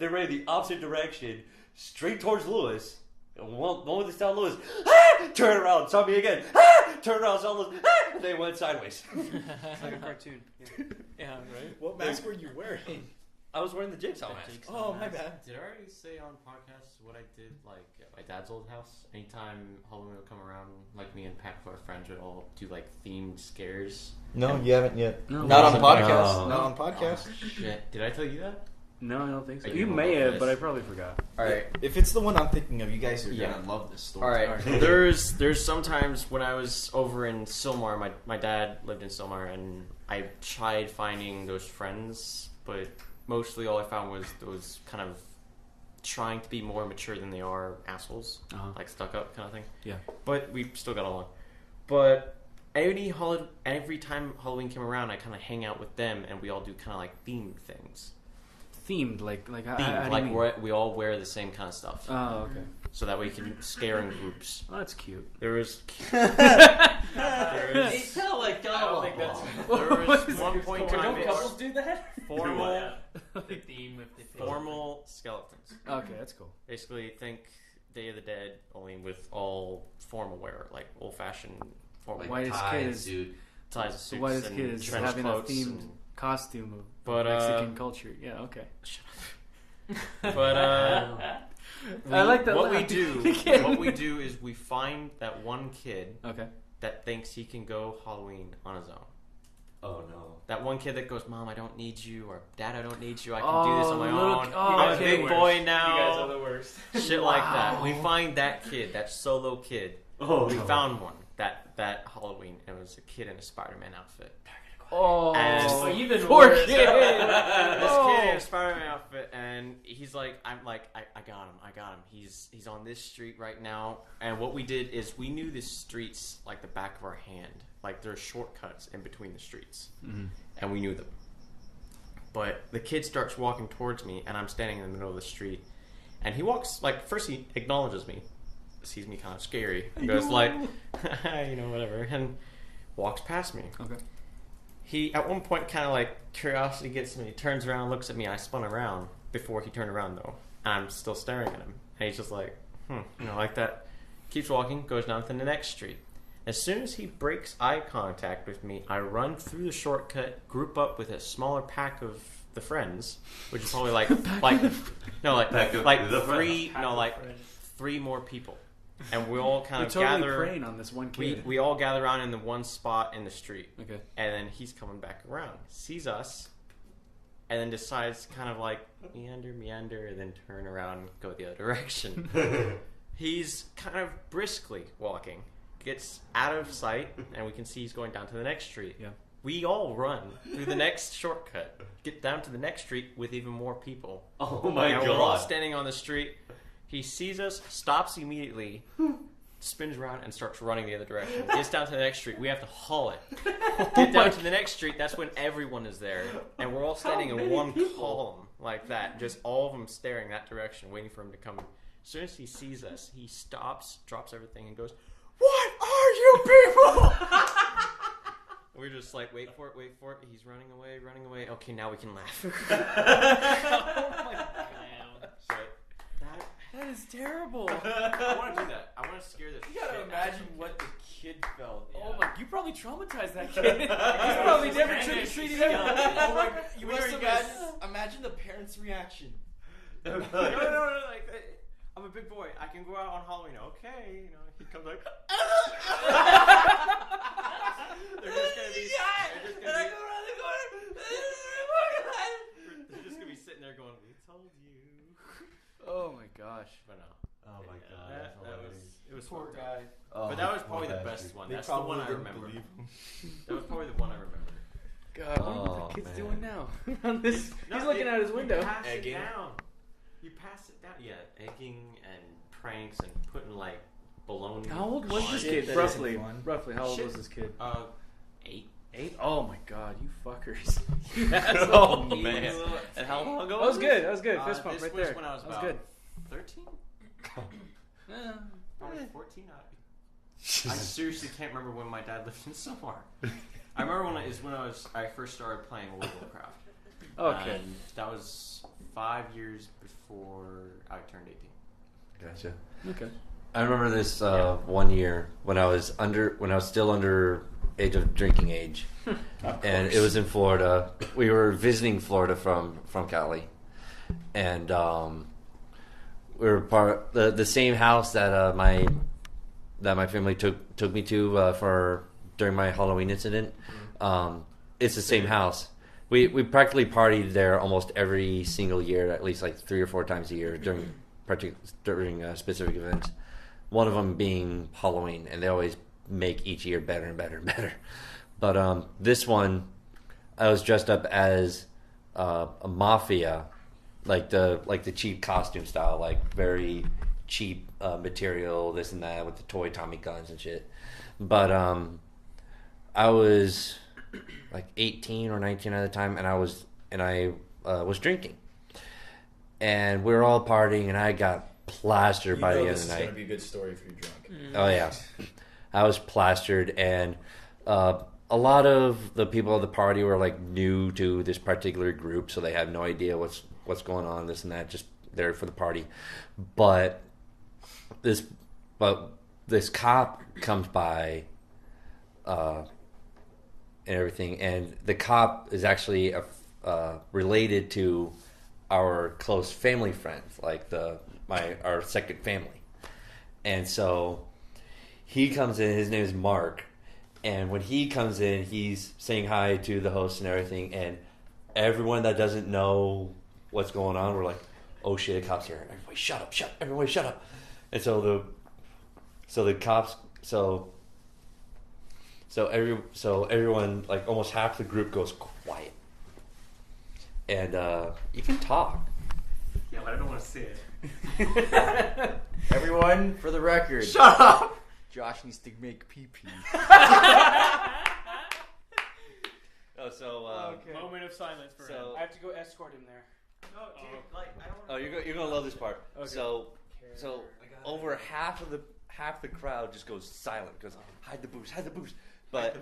ran the opposite direction, straight towards Lewis. And one with the style Lewis, ah! Turn around, saw me again, ah! Turn around, saw Lewis, ah! And they went sideways. It's like a cartoon. Yeah. Yeah, right. What mask were you wearing? I was wearing the Jigsaw mask. Oh, my bad. Did I already say on podcasts what I did, like, at my dad's old house? Anytime Halloween would come around, like, me and a pack of our friends would all do, like, themed scares. No, you haven't yet. No. Not on No. podcast. Not on podcast. Oh, shit. Did I tell you that? No, I don't think so. I You do may love have, this. but I probably forgot. Alright. If it's the one I'm thinking of, you guys are Yeah. gonna love this story. Alright. There's sometimes when I was over in Sylmar, my dad lived in Sylmar, and I tried finding those friends, but mostly all I found was those kind of trying to be more mature than they are assholes. Uh-huh. Like stuck up kind of thing. Yeah. But we still got along. But every time Halloween came around, I kind of hang out with them, and we all do kind of like themed things. Themed, like how do you Like mean? we all wear the same kind of stuff, Oh, okay. so that we can scare in groups. Oh, that's cute. There was It's kind of like I don't think that's. there was one point in time Don't it couples was do that? formal The theme with the formal skeletons. Okay, that's cool. Basically, think Day of the Dead, only with all formal wear, like old fashioned formal Why is tie kid and is- suit. ties of The suits whitest and kid is trench having a coats. themed And, costume of But, Mexican culture. Yeah, okay. but I like that What we laugh. do, what we do is we find that one kid Okay. that thinks he can go Halloween on his own. Oh no. That one kid that goes, "Mom, I don't need you," or "Dad, I don't need you. I can do this on my little- own. oh, I'm a okay. big boy You now." guys are the worst. Shit like that. Wow. We find that kid, that solo kid. Oh, We no. found one that Halloween, and it was a kid in a Spider-Man outfit. Oh, And- even poor worse. kid. This Oh. kid in a Spider-Man outfit, and he's like, I got him. He's on this street right now. And what we did is we knew the streets like the back of our hand. Like there's shortcuts in between the streets, and we knew them. But the kid starts walking towards me, and I'm standing in the middle of the street, and he walks like first he acknowledges me, sees me kind of scary, and goes like, whatever, and walks past me. Okay. He, at one point, kind of like curiosity gets me. He turns around, looks at me. I spun around before he turned around, though. And I'm still staring at him. And he's just like, like that. Keeps walking, goes down to the next street. As soon as he breaks eye contact with me, I run through the shortcut, group up with a smaller pack of the friends, which is probably like Pack of the three more people. And we all kind We're of totally gather. preying on this one kid. We all gather around in the one spot in the street. Okay. And then he's coming back around, sees us, and then decides to kind of like meander, and then turn around and go the other direction. He's kind of briskly walking, gets out of sight, and we can see he's going down to the next street. Yeah. We all run through the next shortcut, get down to the next street with even more people. Oh my And we're all god. standing on the street. He sees us, stops immediately, spins around, and starts running the other direction. Gets down to the next street. We have to haul it. Get down to the next street. That's when everyone is there. And we're all standing in one column like that. Just all of them staring that direction, waiting for him to come. As soon as he sees us, he stops, drops everything, and goes, "What are you people?" We're just like, wait for it. He's running away. Okay, now we can laugh. That is terrible. I want to do that. I want to scare this. You gotta shit imagine what the kid felt. Oh my! You probably traumatized that kid. He's probably never trick or treated ever. Oh my god! You We must are imagine the parents' reaction. No, like, I'm a big boy. I can go out on Halloween. Okay, he comes like. They're just gonna be. They're just gonna be sitting there going, "We told you." Oh my gosh. But no. Oh my god. That was Poor fucked up. guy. But that was probably the best one. They That's the one probably I didn't remember. believe him. That was probably the one I remember. God, what are Oh, the kids man. doing now? On this, No, he's looking out his window. You pass Egging. it down. You pass it down. Yeah, egging and pranks and putting like baloney. How old was this Shit, kid? that Roughly. isn't fun. Roughly, how old Shit. was this kid? 8. 8? Oh my god, you fuckers. Oh man. And how long ago That was good. That was good. Uh, Fist pump this right was there. when I was that was about good. 13? Yeah. Probably 14. I seriously can't remember when my dad lived in Sylmar. I remember when I first started playing World of Warcraft. Okay. And that was 5 years before I turned 18. Gotcha. Okay. I remember this one year when I was still under drinking age, and it was in Florida. We were visiting Florida from Cali, and we were part the same house that my family took me to for during my Halloween incident. It's the same house. We practically partied there almost every single year, at least like 3 or 4 times a year during specific events. One of them being Halloween, and they always make each year better and better and better. But this one, I was dressed up as a mafia, like the cheap costume style, like very cheap material, this and that, with the toy Tommy guns and shit. But I was like 18 or 19 at the time, and I was drinking, and we were all partying, and I got plastered by the end of the night. This is gonna be a good story if you're drunk. Oh yeah, I was plastered, and a lot of the people at the party were like new to this particular group, so they had no idea what's going on, this and that, just there for the party. But this cop comes by, and everything, and the cop is actually related to our close family friends, like our second family. And so he comes in, his name is Mark, and when he comes in, he's saying hi to the host and everything, and everyone that doesn't know what's going on, we're like, oh shit, a cop's here. Everybody shut up, everybody shut up. And so the cops, so everyone, like almost half the group goes quiet. And you can talk. Yeah, but I don't want to see it. Everyone, for the record, Shut up! Josh needs to make pee-pee. Moment of silence for him. I have to go escort him there. No, dude, like I don't. Oh, you're gonna love this part. Okay. So over half the crowd just goes silent, goes hide the booze. But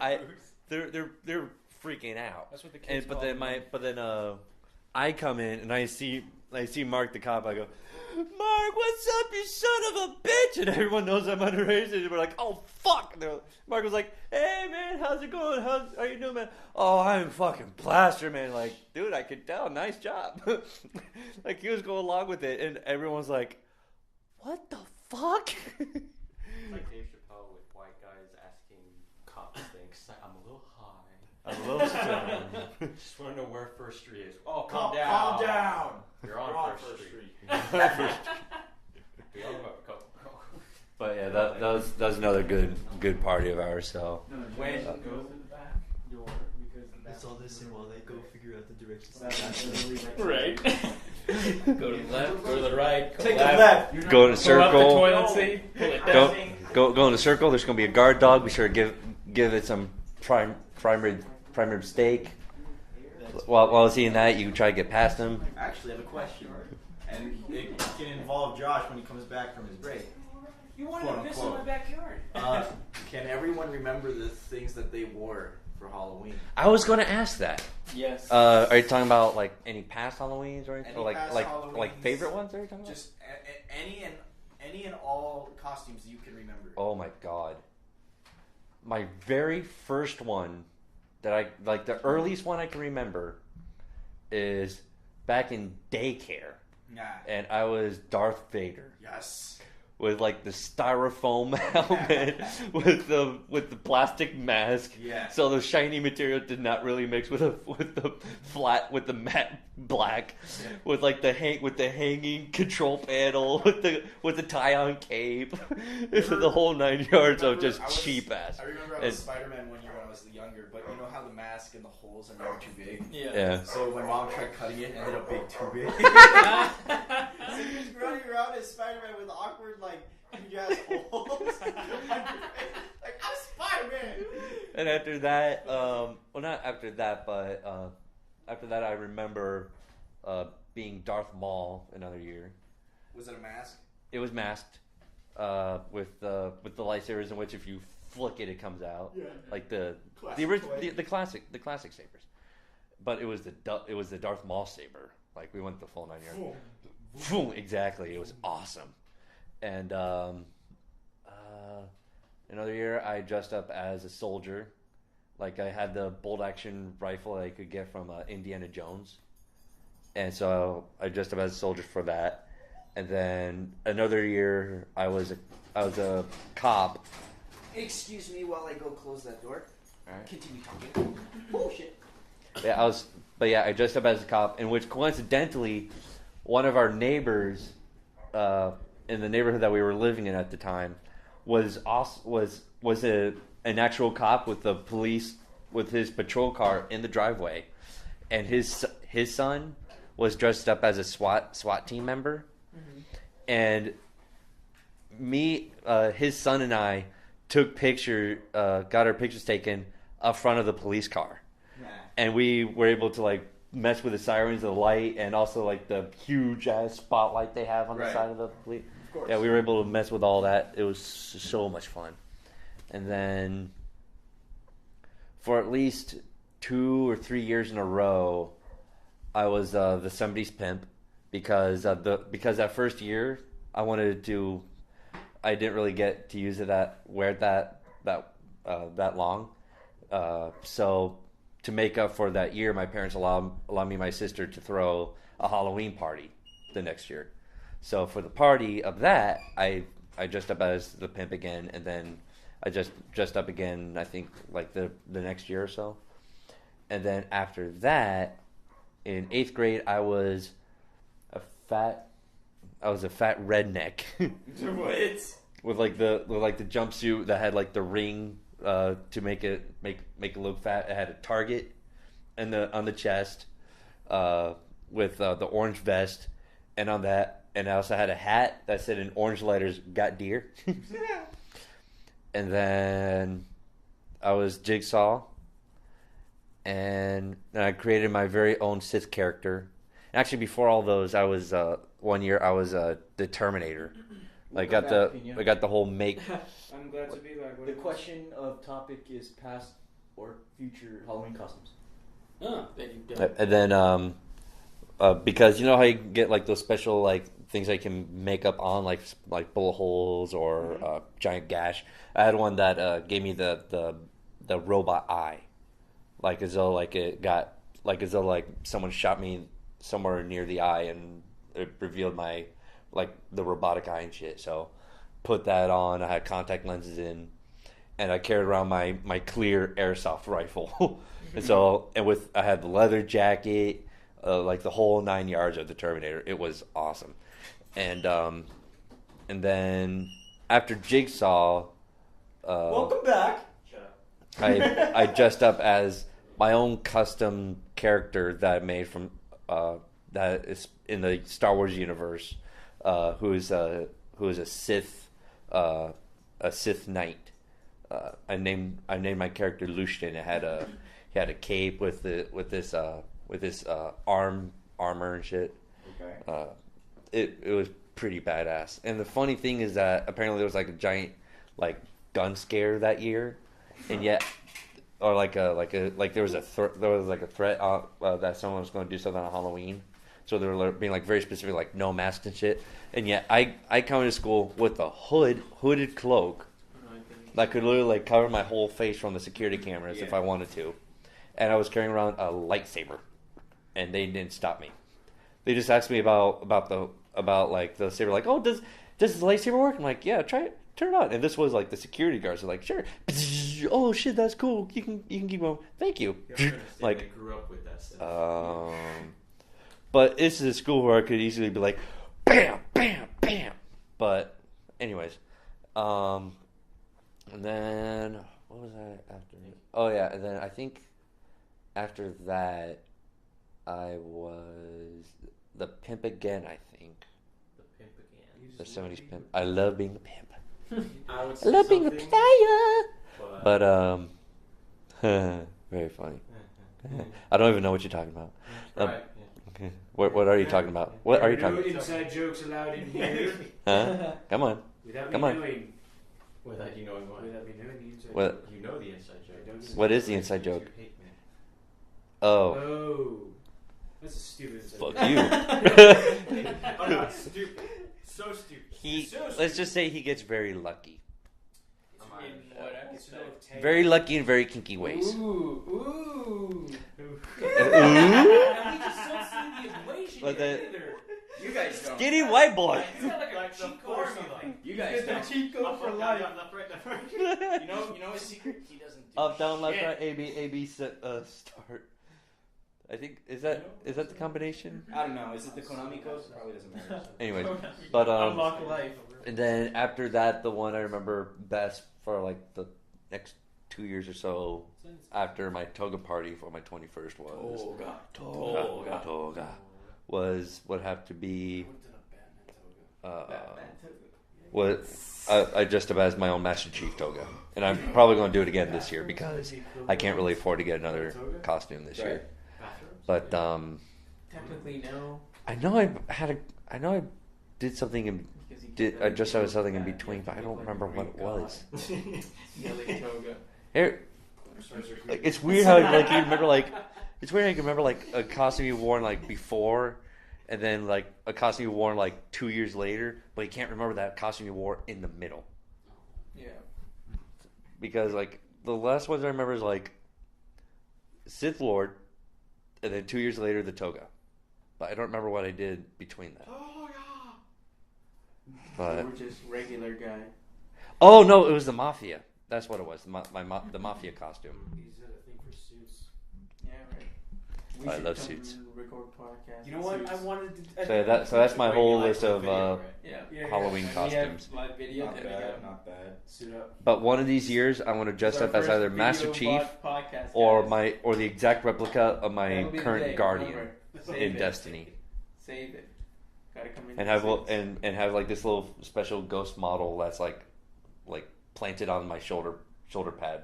they're freaking out. That's what the kids call them. I come in and I see Mark the cop. I go, Mark, what's up, you son of a bitch? And everyone knows I'm underage, and we're like, oh fuck. And Mark was like, hey man, how's it going? How you doing, man? Oh, I'm fucking plastered, man. Like, dude, I could tell. Nice job. Like, he was going along with it, and everyone's like, what the fuck? It's like Dave Chappelle with white guys asking cops things. Like, I'm a little high. I'm a little stoned. Just want to know where First Street is. Oh, Calm calm down. down. You're on First Street. We all know about Coke. But yeah, that was another good party of ours. So When go to the back door because Let's all listen while they go figure out the directions. right. Go to the left. Go to the right. Go Take the left. left. go in a Pull up the circle. toilet seat. Pull it down. Go in a circle. There's gonna be a guard dog. Be sure to give it some prime rib steak. While it's eating that, you can try to get past him. Actually, I have a question, and it can involve Josh when he comes back from his break. You wanted to piss in my backyard. Can everyone remember the things that they wore for Halloween? I was gonna ask that. Yes. Are you talking about like any past Halloweens or anything? Any Or past like Halloweens, favorite ones? Are you talking about? Just any and all costumes you can remember. Oh my god. My very first one that I like, the earliest one I can remember is back in daycare. Nah. And I was Darth Vader Yes. with like the styrofoam helmet with the plastic mask. Yeah. So the shiny material did not really mix with the matte black, with like the hanging control panel with the tie-on cape. The whole 9 yards of just cheap ass. I remember I was Spider-Man one year when I was younger, but you know how the mask and the holes are never too big? Yeah. So when mom tried cutting it, it ended up being too big. So he was running around as Spider-Man with awkward, like, huge ass holes. Like, I'm Spider-Man! And after that, not after that, but after that, I remember being Darth Maul another year. Was it a mask? It was masked with the lightsabers, in which if you flick it, it comes out. Yeah. Like the classic sabers. But it was the Darth Maul saber. Like, we went the full 9 yards. Boom, exactly. It was awesome. And another year, I dressed up as a soldier, Like I had the bolt action rifle I could get from Indiana Jones, and so I dressed up as a soldier for that. And then another year, I was a cop. Excuse me while I go close that door. All right. Continue talking. Oh shit. Yeah, I dressed up as a cop, in which coincidentally, one of our neighbors, in the neighborhood that we were living in at the time, was an actual cop with the police with his patrol car in the driveway, and his son was dressed up as a SWAT team member, and his son and I got our pictures taken up front of the police car, and we were able to like mess with the sirens, the light, and also like the huge ass spotlight they have on the side of the police. Of course. Yeah, we were able to mess with all that. It was so much fun. And then for at least 2 or 3 years in a row, I was the somebody's pimp because that first year I didn't really get to wear it that long. So to make up for that year, my parents allowed me and my sister to throw a Halloween party the next year. So for the party of that, I dressed up as the pimp again, and then I just dressed up again, I think, like the next year or so. And then after that, in 8th grade, I was a fat redneck. What? with the jumpsuit that had like the ring to make it look fat. It had a target on the chest with the orange vest, and on that, and I also had a hat that said in orange letters, "Got deer." And then I was Jigsaw, and I created my very own Sith character. Actually, before all those, I was one year I was the Terminator. I got the whole make. I'm glad to be like. The question of topic is past or future Halloween costumes. There you go. And then because you know how you get like those special like things I can make up on like bullet holes or giant gash. I had one that gave me the robot eye, like as though someone shot me somewhere near the eye and it revealed my like the robotic eye and shit. So put that on. I had contact lenses in, and I carried around my clear airsoft rifle. I had the leather jacket, like the whole 9 yards of the Terminator. It was awesome. And then after Jigsaw, Welcome back. I dressed up as my own custom character that I made from that is in the Star Wars universe, who is a Sith Knight. I named my character Lucian. He had a cape with this armor and shit. Okay. It was pretty badass. And the funny thing is that apparently there was like a giant like gun scare that year, and yet there was a threat that someone was going to do something on Halloween. So they were being like very specific, like no mask and shit. And yet I come to school with a hooded cloak that could literally like cover my whole face from the security cameras if I wanted to. And I was carrying around a lightsaber, and they didn't stop me. They just asked me about the saber, like, oh, does this lightsaber work? I'm like, yeah, try it, turn it on. And this was like the security guards are like, sure. Oh shit, that's cool. You can keep going. Thank you. Like, I grew up with that stuff. But this is a school where I could easily be like, bam, bam, bam. But anyways, and then what was I after? Oh yeah, and then I think after that I was the pimp again. I think The pimp again. the 70s pimp. I love being a pimp. I would I say love being a something, player. but Very funny. I don't even know what you're talking about. right. Okay. What are you talking about? What are you talking No about? inside jokes allowed in here. Huh? Come on. Without Come me on. knowing. Without you knowing what. Without me knowing the inside What? joke. You know the inside joke. I don't. What is the inside joke? You hate me. Oh, Oh. That's a stupid inside fuck joke. you. I'm not stupid. So stupid. He. So Let's just say he gets very lucky. It's In what aspect? Very lucky in very kinky ways. Ooh. We just don't see the equation But here that- either. You guys don't. Skinny white boy. It's not like a cheat code or something. You guys don't. cheat code for life. You know his secret? He doesn't do Up, down, left, shit. right, A, B, start. I think is that the combination? I don't know. Is it the Konami code? Probably doesn't matter. Anyways, but Unlock life. and then after that, the one I remember best for like the next 2 years or so after my toga party for my 21st was toga was would have to be what I just about as my own Master Chief toga, and I'm probably going to do it again this year because I can't really afford to get another costume this year. But Technically, no. I know I did something I just saw something in between, but I don't remember what it was. Yelling toga. Here, like, it's weird how like you remember like it's weird how you can remember like a costume you worn like before, and then like a costume you worn like 2 years later, but you can't remember that costume you wore in the middle. Yeah. Because like the last ones I remember is like Sith Lord, and then 2 years later the toga, but I don't remember what I did between that. But We're just regular guy. oh no, it was the Mafia. That's what it was. The Mafia costume. He's got a thing for suits. Yeah, right. I should love come suits. Record podcast. You know what? I wanted to. So that's my whole list of Yeah. Halloween We have costumes. live video. Not coming bad. up. Not bad. Suit up. But one of these years, I want to dress It's our up as first either Master video Chief podcast, or guys. the exact replica of my That'll be the current day. Guardian Remember. Save in it. Destiny, Save it. Gotta come in. and have and have like this little special ghost model that's like planted on my shoulder pad.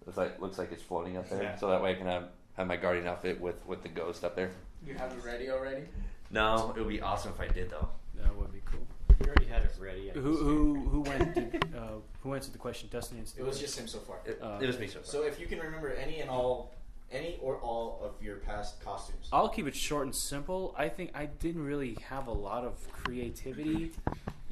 It's like looks like it's floating up there, Yeah. so that way I can have my Guardian outfit with the ghost up there. You have it ready already? No, it would be awesome if I did though. That would be cool. You already had it ready. Who answered the question? Dustin answered. It was just him so far. It was me so far. So if you can remember any or all of your past costumes. I'll keep it short and simple. I think I didn't really have a lot of creativity.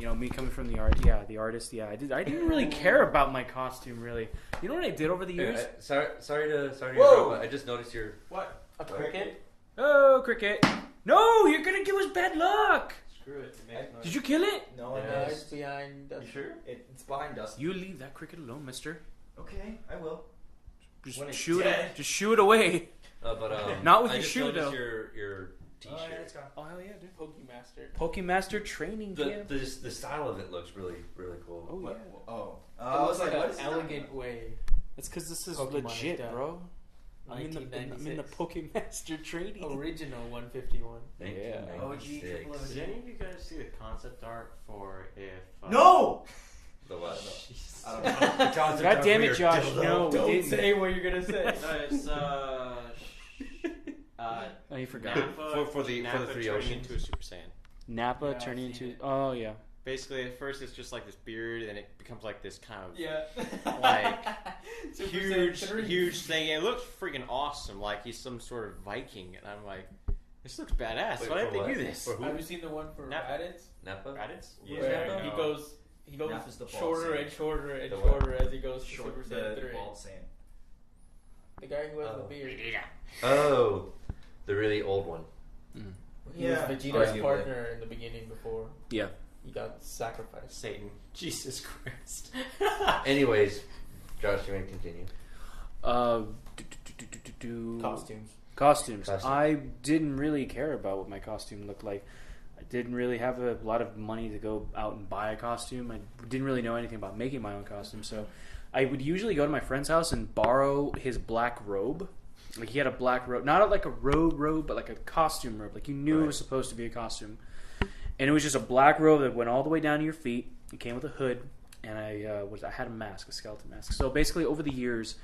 You know, me coming from the artist. Yeah, I didn't really care about my costume really. You know what I did over the years? Sorry to Whoa! interrupt, but I just noticed your What? A cricket? Oh, cricket! No, you're gonna give us bad luck. Screw it. It makes noise. Did you kill it? No one Yeah, it's does. behind us. You sure? It's behind us. You leave that cricket alone, Mister. Okay, I will. Just When it's shoot dead. it. Just shoo it away. but Not with I your just shoe, noticed though. your T-shirt. Oh, yeah, it's gone. Oh hell yeah, dude! Pokemaster. Pokemaster training camp. The style of it looks really cool. Oh yeah. Oh. It looks like what an is that? elegant way. It's because this is Pokemon is legit, done. bro. I'm in the 1996. Pokemaster training. Original 151. Yeah. OG triple Did any of you guys see the concept art for if? No! The what? I don't know. God damn it, Josh! No, we Don't didn't. say what you're gonna say. It's Oh, you forgot. Nappa, For the Nappa three turning oceans. into a Super Saiyan. Napa Yeah, turning I've seen into. it. Oh yeah. Basically, at first it's just like this beard, and it becomes like this kind of Yeah. like Super huge, Saiyan 3. huge thing. And it looks freaking awesome. Like he's some sort of Viking, and I'm like, this looks badass. Wait, Why didn't for they what? do this? For who? Have you seen the one for Napa. Raditz? Napa? Raditz? Yeah. Where he no. goes Nap is the bald shorter Saiyan. and shorter and The what? shorter as he goes to Short, Super Saiyan 3. the bald Saiyan. The guy who has Oh. the beard. Oh, the really old one. He was Vegeta's arguably. partner in the beginning before Yeah. he got sacrificed. Satan. Jesus Christ. Anyways, Josh, you may continue. Costumes. Costumes. Costumes. I didn't really care about what my costume looked like. I didn't really have a lot of money to go out and buy a costume. I didn't really know anything about making my own costume, so I would usually go to my friend's house and borrow his black robe. Like he had a black robe, not like a robe, but like a costume robe. Like you knew it was supposed to be a costume, and it was just a black robe that went all the way down to your feet. It came with a hood, and I had a mask, a skeleton mask. So basically, over the years,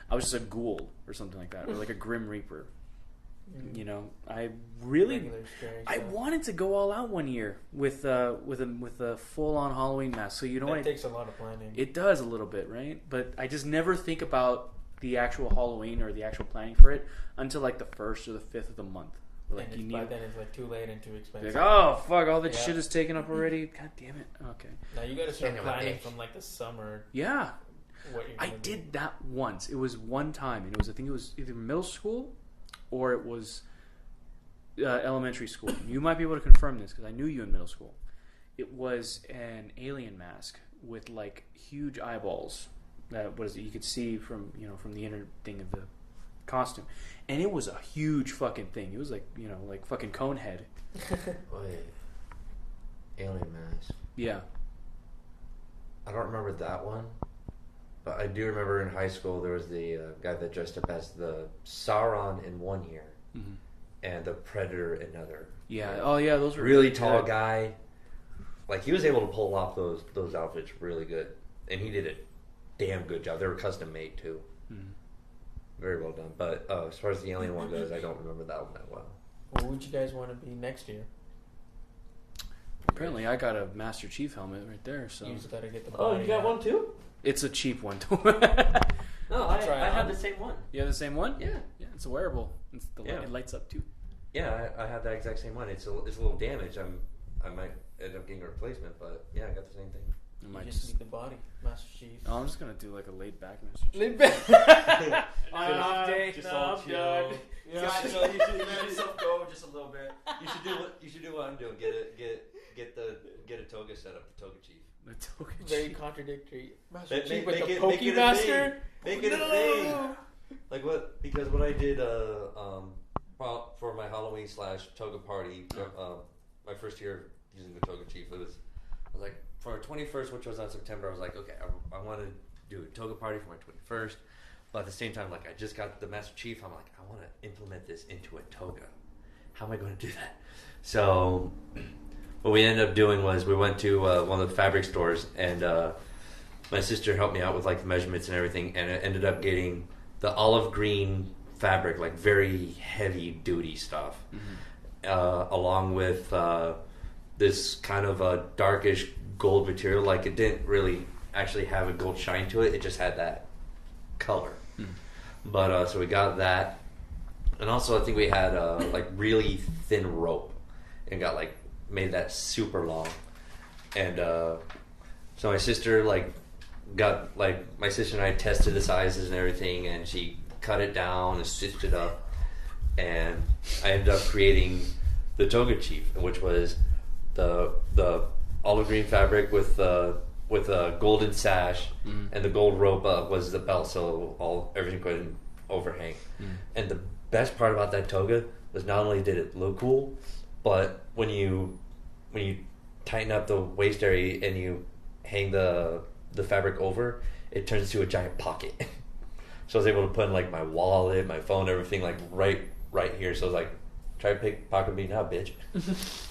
I was just a ghoul or something like that, or like a grim reaper. You know, I really, Regular scary I stuff. wanted to go all out one year with a full on Halloween mask. So you know That what? takes a lot of planning. It does a little bit, right? But I just never think about the actual Halloween or the actual planning for it until like the 1st or the 5th of the month. Like and you by need, then it's like too late and too like, expensive. oh fuck, all that Yeah. shit is taken up already. God damn it. Okay. Now you gotta start Can't do it, planning bitch. from like the summer. Yeah. what you're I gonna did that once. It was one time, and I think it was either middle school or it was elementary school. You might be able to confirm this because I knew you in middle school. It was an alien mask with like huge eyeballs that you could see from the inner thing of the costume, and it was a huge fucking thing. It was like like fucking Conehead. Wait. Alien mask. Yeah. I don't remember that one, but I do remember in high school there was the guy that dressed up as the Sauron in one year and the Predator in another. Yeah. Oh yeah, those were Really tall guy. Like he was able to pull off those outfits really good, and he did a damn good job. They were custom made too. Very well done. But as far as the alien one goes, I don't remember that one that well. What would you guys want to be next year? Apparently, I got a Master Chief helmet right there. So You just gotta get the Oh, body you got out. one too? it's a cheap one. No, I Try it had on. the same one. You have the same one? Yeah. Yeah, it's a wearable. Yeah. It lights up too. Yeah, I had that exact same one. It's a little damaged. I might end up getting a replacement, but yeah, I got the same thing. I You might just just. need the body, Master Chief. Oh, I'm just gonna do like a laid back Master Chief. Laid back. On an off day, Just no, all I'm chill. done. You should let yourself go just a little bit. You should do what I'm doing. Get a toga set up, the toga chief. The token Very chief. contradictory. Master Make- Chief make with the it- Pokey make it a Master. Make it a thing. Like what? Because what I did for my Halloween / toga party, my first year using the toga chief, I was like for our 21st, which was on September. I was like, okay, I want to do a toga party for my 21st, but at the same time, like I just got the Master Chief. I'm like, I want to implement this into a toga. How am I going to do that? So what we ended up doing was we went to one of the fabric stores, and my sister helped me out with like the measurements and everything, and I ended up getting the olive green fabric, like very heavy duty stuff, along with this kind of a darkish gold material. Like it didn't really actually have a gold shine to it; it just had that color. But so we got that, and also I think we had like really thin rope, and got like made that super long, and so my sister my sister and I tested the sizes and everything, and she cut it down and stitched it up, and I ended up creating the toga chief, which was the olive green fabric with a golden sash, and the gold rope was the belt, so everything couldn't overhang. And the best part about that toga was not only did it look cool, but when you tighten up the waist area and you hang the fabric over, it turns into a giant pocket. So I was able to put in like my wallet, my phone, everything like right here. So I was like, try to pocket me now, bitch.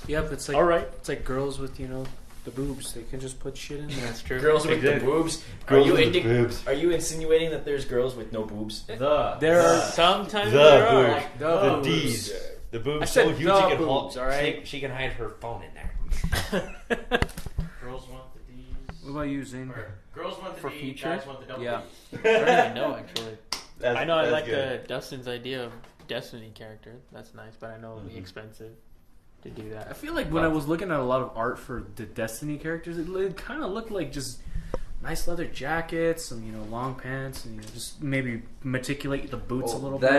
Yep, it's like All right. It's like girls with the boobs. They can just put shit in there. That's true. Girls with the boobs. Girls are you with the boobs. Are you insinuating that there's girls with no boobs? There are Sometimes The there are. boobs. the The boobs. D's. The boobs I said so huge the she can boobs, all right? she can hide her phone in there. Girls want the D's. What about you, Zain? Or girls want the For D, future? guys want the double Yeah. D. I don't even know actually. That's, I know I that's like good. Dustin's idea of Destiny character. That's nice, but I know it'll be expensive to do I that. feel like when I was looking at a lot of art for the Destiny characters, it kind of looked like just nice leather jackets, some long pants, and just maybe meticulate the boots a little bit.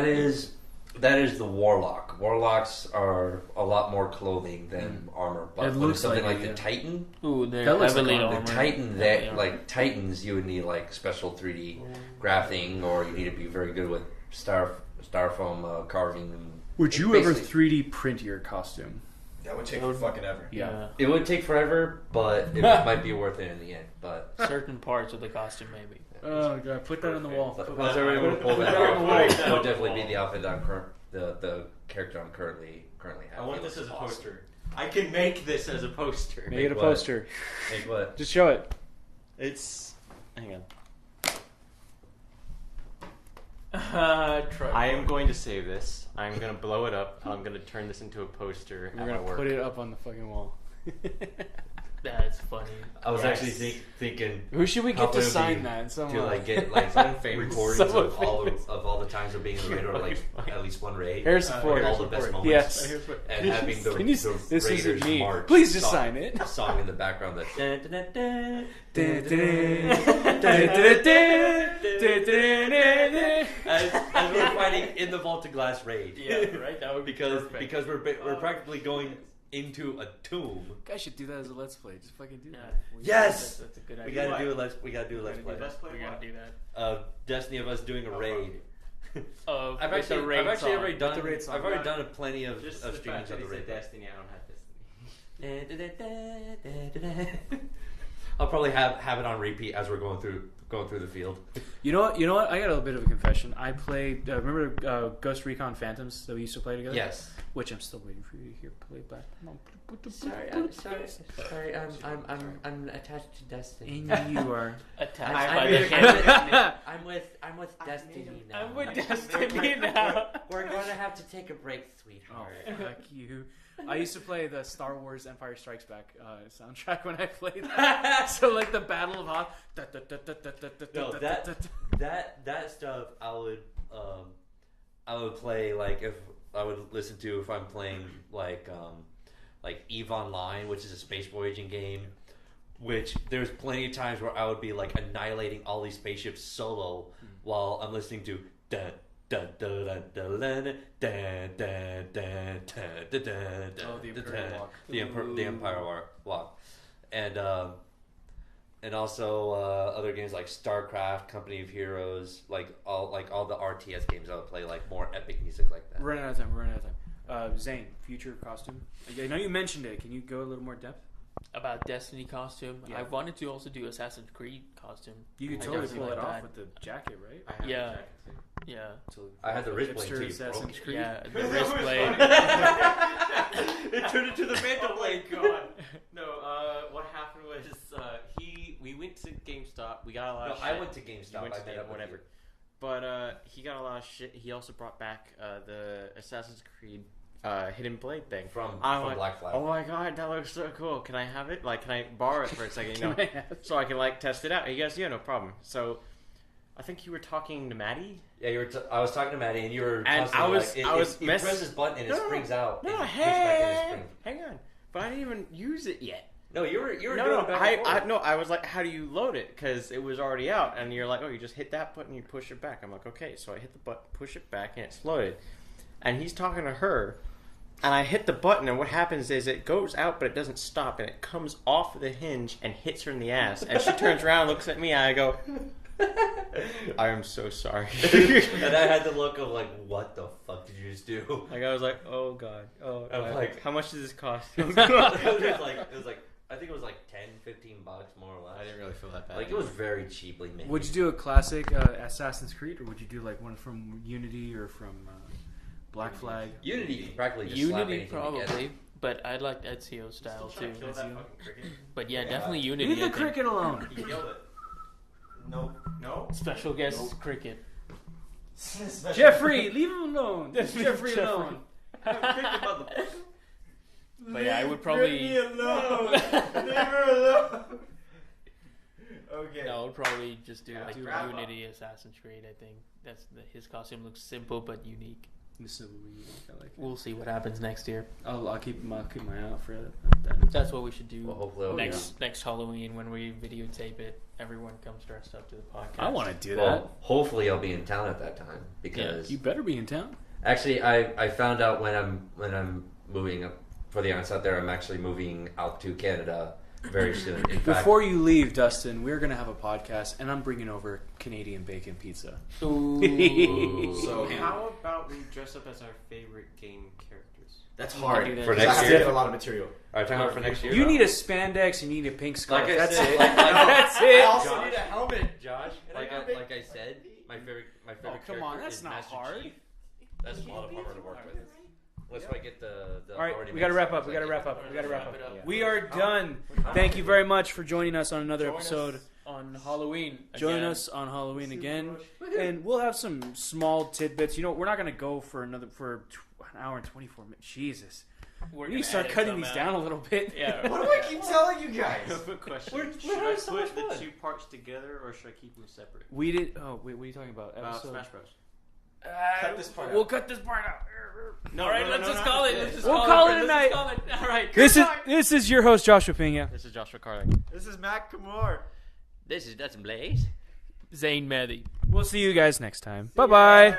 That is the warlock. Warlocks are a lot more clothing than armor. But It when looks it's something like like, it, the Titan, Ooh, they're That looks like heavily armor. armored. the Titan, Heavily that armored. like Titans, you would need like special 3D graphing, or you need to be very good with styrofoam carving. And Would you ever basically- 3D print your costume? That would take fucking ever. Yeah. It would take forever, but it might be worth it in the end. But Certain parts of the costume, maybe. Oh god, put that on the wall. once everyone would pull that on the wall. off, it would definitely be the outfit that the character I'm currently I have. want It this looks as a awesome. poster. I can make this as a poster. Make it a what? poster. Make what? Just show it. It's. Hang on. Try. I am going to save this. I'm going to blow it up. I'm going to turn this into a poster We're at my gonna work. put it up on the fucking wall. That's funny. I was Yes. actually thinking Who should we how get to funny it would sign be that? to like get like recordings of all the times of being in the raid, or like at least one raid. Harrison Ford. All the best moments. Yes. And having the, Can you, the this Raiders isn't me. march. Please just song, sign it. Song in the background that. As we're fighting in the vaulted glass raid. Yeah, right. That would be because perfect. we're practically going into a tomb. Guys should do that as a let's play. Just fucking do Yeah. that. Yes! That's a good We idea. gotta do a let's play. We gotta do that. Destiny of us doing a raid. With I've the actually raid already song. done. With the raid song. I've already done plenty of Just the streamings fact that of he the said raid. Destiny, I don't have Destiny. I'll probably have it on repeat as we're going through the field. You know what? I got a little bit of a confession. I played. Remember Ghost Recon Phantoms that we used to play together? Yes. Which I'm still waiting for you to hear play back. Come on. Sorry. I'm attached to Destiny. And you are. Attacked by the hand. I'm with Destiny now. I'm with Destiny now. We're going to have to take a break, Oh, sweetheart. fuck you. I used to play the Star Wars Empire Strikes Back soundtrack when I played that. So like the Battle of Hoth. No, that stuff I would play like if I would listen to if I'm playing like EVE Online, which is a space voyaging game. Which there's plenty of times where I would be like annihilating all these spaceships solo while I'm listening to the Empire Walk, and also other games like StarCraft, Company of Heroes, like all the RTS games I would play, like more epic music like that. We're running out of time. Zain, future costume. I know you mentioned it. Can you go a little more depth? About Destiny costume. Yeah. I wanted to also do Assassin's Creed costume. You could I totally definitely pull it like off that. with the jacket, right? I have Yeah. the jacket too. Yeah. I had the wrist blade Hipster too. Assassin's Creed. Yeah, the wrist blade. It turned into the Phantom Oh my Blade. god. No, what happened was we went to GameStop. We got a lot No, of shit. I went to You GameStop. went to I met up with whatever. you. But he got a lot of shit. He also brought back the Assassin's Creed Hidden Blade thing. From like, Black Flag. oh my god, that looks so cool. Can I have it? Like, can I borrow it for a second? You know, Can I have it? so I can like test it out. He goes, yeah, no problem. So I think you were talking to Maddie. Yeah, I was talking to Maddie, and you were. And constantly I was like, you mess- press this button and it springs out. No, and it pushes back in the hey, spring. hang on. But I didn't even use it yet. No, you were doing No, it back and forth. I was like, how do you load it? Because it was already out, and you're like, oh, you just hit that button, you push it back. I'm like, okay, so I hit the button, push it back, and it's loaded. And he's talking to her, and I hit the button, and what happens is it goes out, but it doesn't stop, and it comes off the hinge and hits her in the ass. And she turns around, looks at me, and I go, I am so sorry. And I had the look of like, what the fuck did you just do? Like I was like, oh god, oh. I'm like, how much does this cost? it was like I think it was like $10-15 more or less. I didn't really feel that bad. Like it was very cheaply made. Would you do a classic Assassin's Creed, or would you do like one from Unity or from Black Flag? Unity practically just slap Unity anything together. probably, but I liked Ezio style too. Kill that fucking cricket. But yeah, definitely Leave Unity. the I think. cricket alone. He killed it. Nope. No. Special guest cricket. Jeffrey, leave him alone. Jeffrey alone. But yeah, I would probably. Leave me alone. Leave her alone. Okay. No, I would probably just do like wrap up. Unity Assassin's Creed. I think his costume looks simple but unique. I like it. We'll see what happens next year. I'll keep my eye out for that. That's what we should do Well, hopefully it'll be next Halloween when we videotape it. Everyone comes dressed up to the podcast. I want to do that. Well, hopefully I'll be in town at that time because You better be in town. actually I found out when I'm moving up for the audience out there. I'm actually moving out to Canada very soon. In fact, Before you leave, Dustin, we're going to have a podcast, and I'm bringing over Canadian bacon pizza. So how about we dress up as our favorite game characters? That's We hard. can do that. For I next have to year? get a lot of material. are you talking about for next year? You need a spandex, you need a pink scarf. Like I That's said, it. like- That's I it. also Josh? need a helmet. Josh, And I like gotta I said, my favorite Oh, come on, character that's is not Master hard. Chief. That's a lot of armor to work with. Unless I get the All right, already we got to made wrap up. stuff, We got to like- wrap up. We got to wrap up. Yeah. We are done. Thank you very much for joining us on another Join episode. us on Halloween. Join again. us on Halloween again, and we'll have some small tidbits. You know, we're not going to go for an hour and 24 minutes. Jesus, We need to start cutting these down a little bit. Yeah. What do I keep telling you guys? Quick question. We're Should I having so much put the fun. 2 parts together or should I keep them separate? We did. Oh wait, what are you talking about? Episode. Smash Bros. Cut this part We'll out. cut this part out. No, All right, let's just call it. Let's just We'll call call it it a Let's night. just call it. All right. This is your host Joshua Pena. This is Joshua Carling. This is Matt Kamor. This is Dustin Blaze. Zain Mehdi. We'll see you guys next time. Bye bye.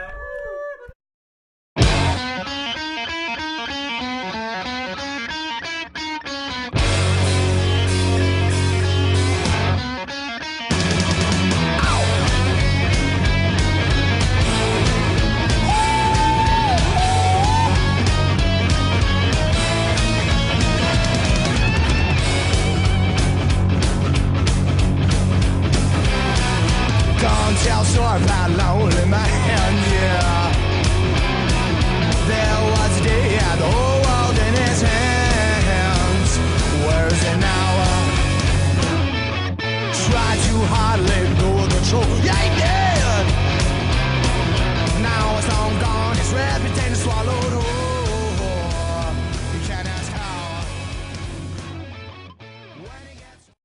Don't tell story about lonely man, yeah. There was a day he had the whole world in his hands. Where is it now? Try too hard, let go of control. Yeah,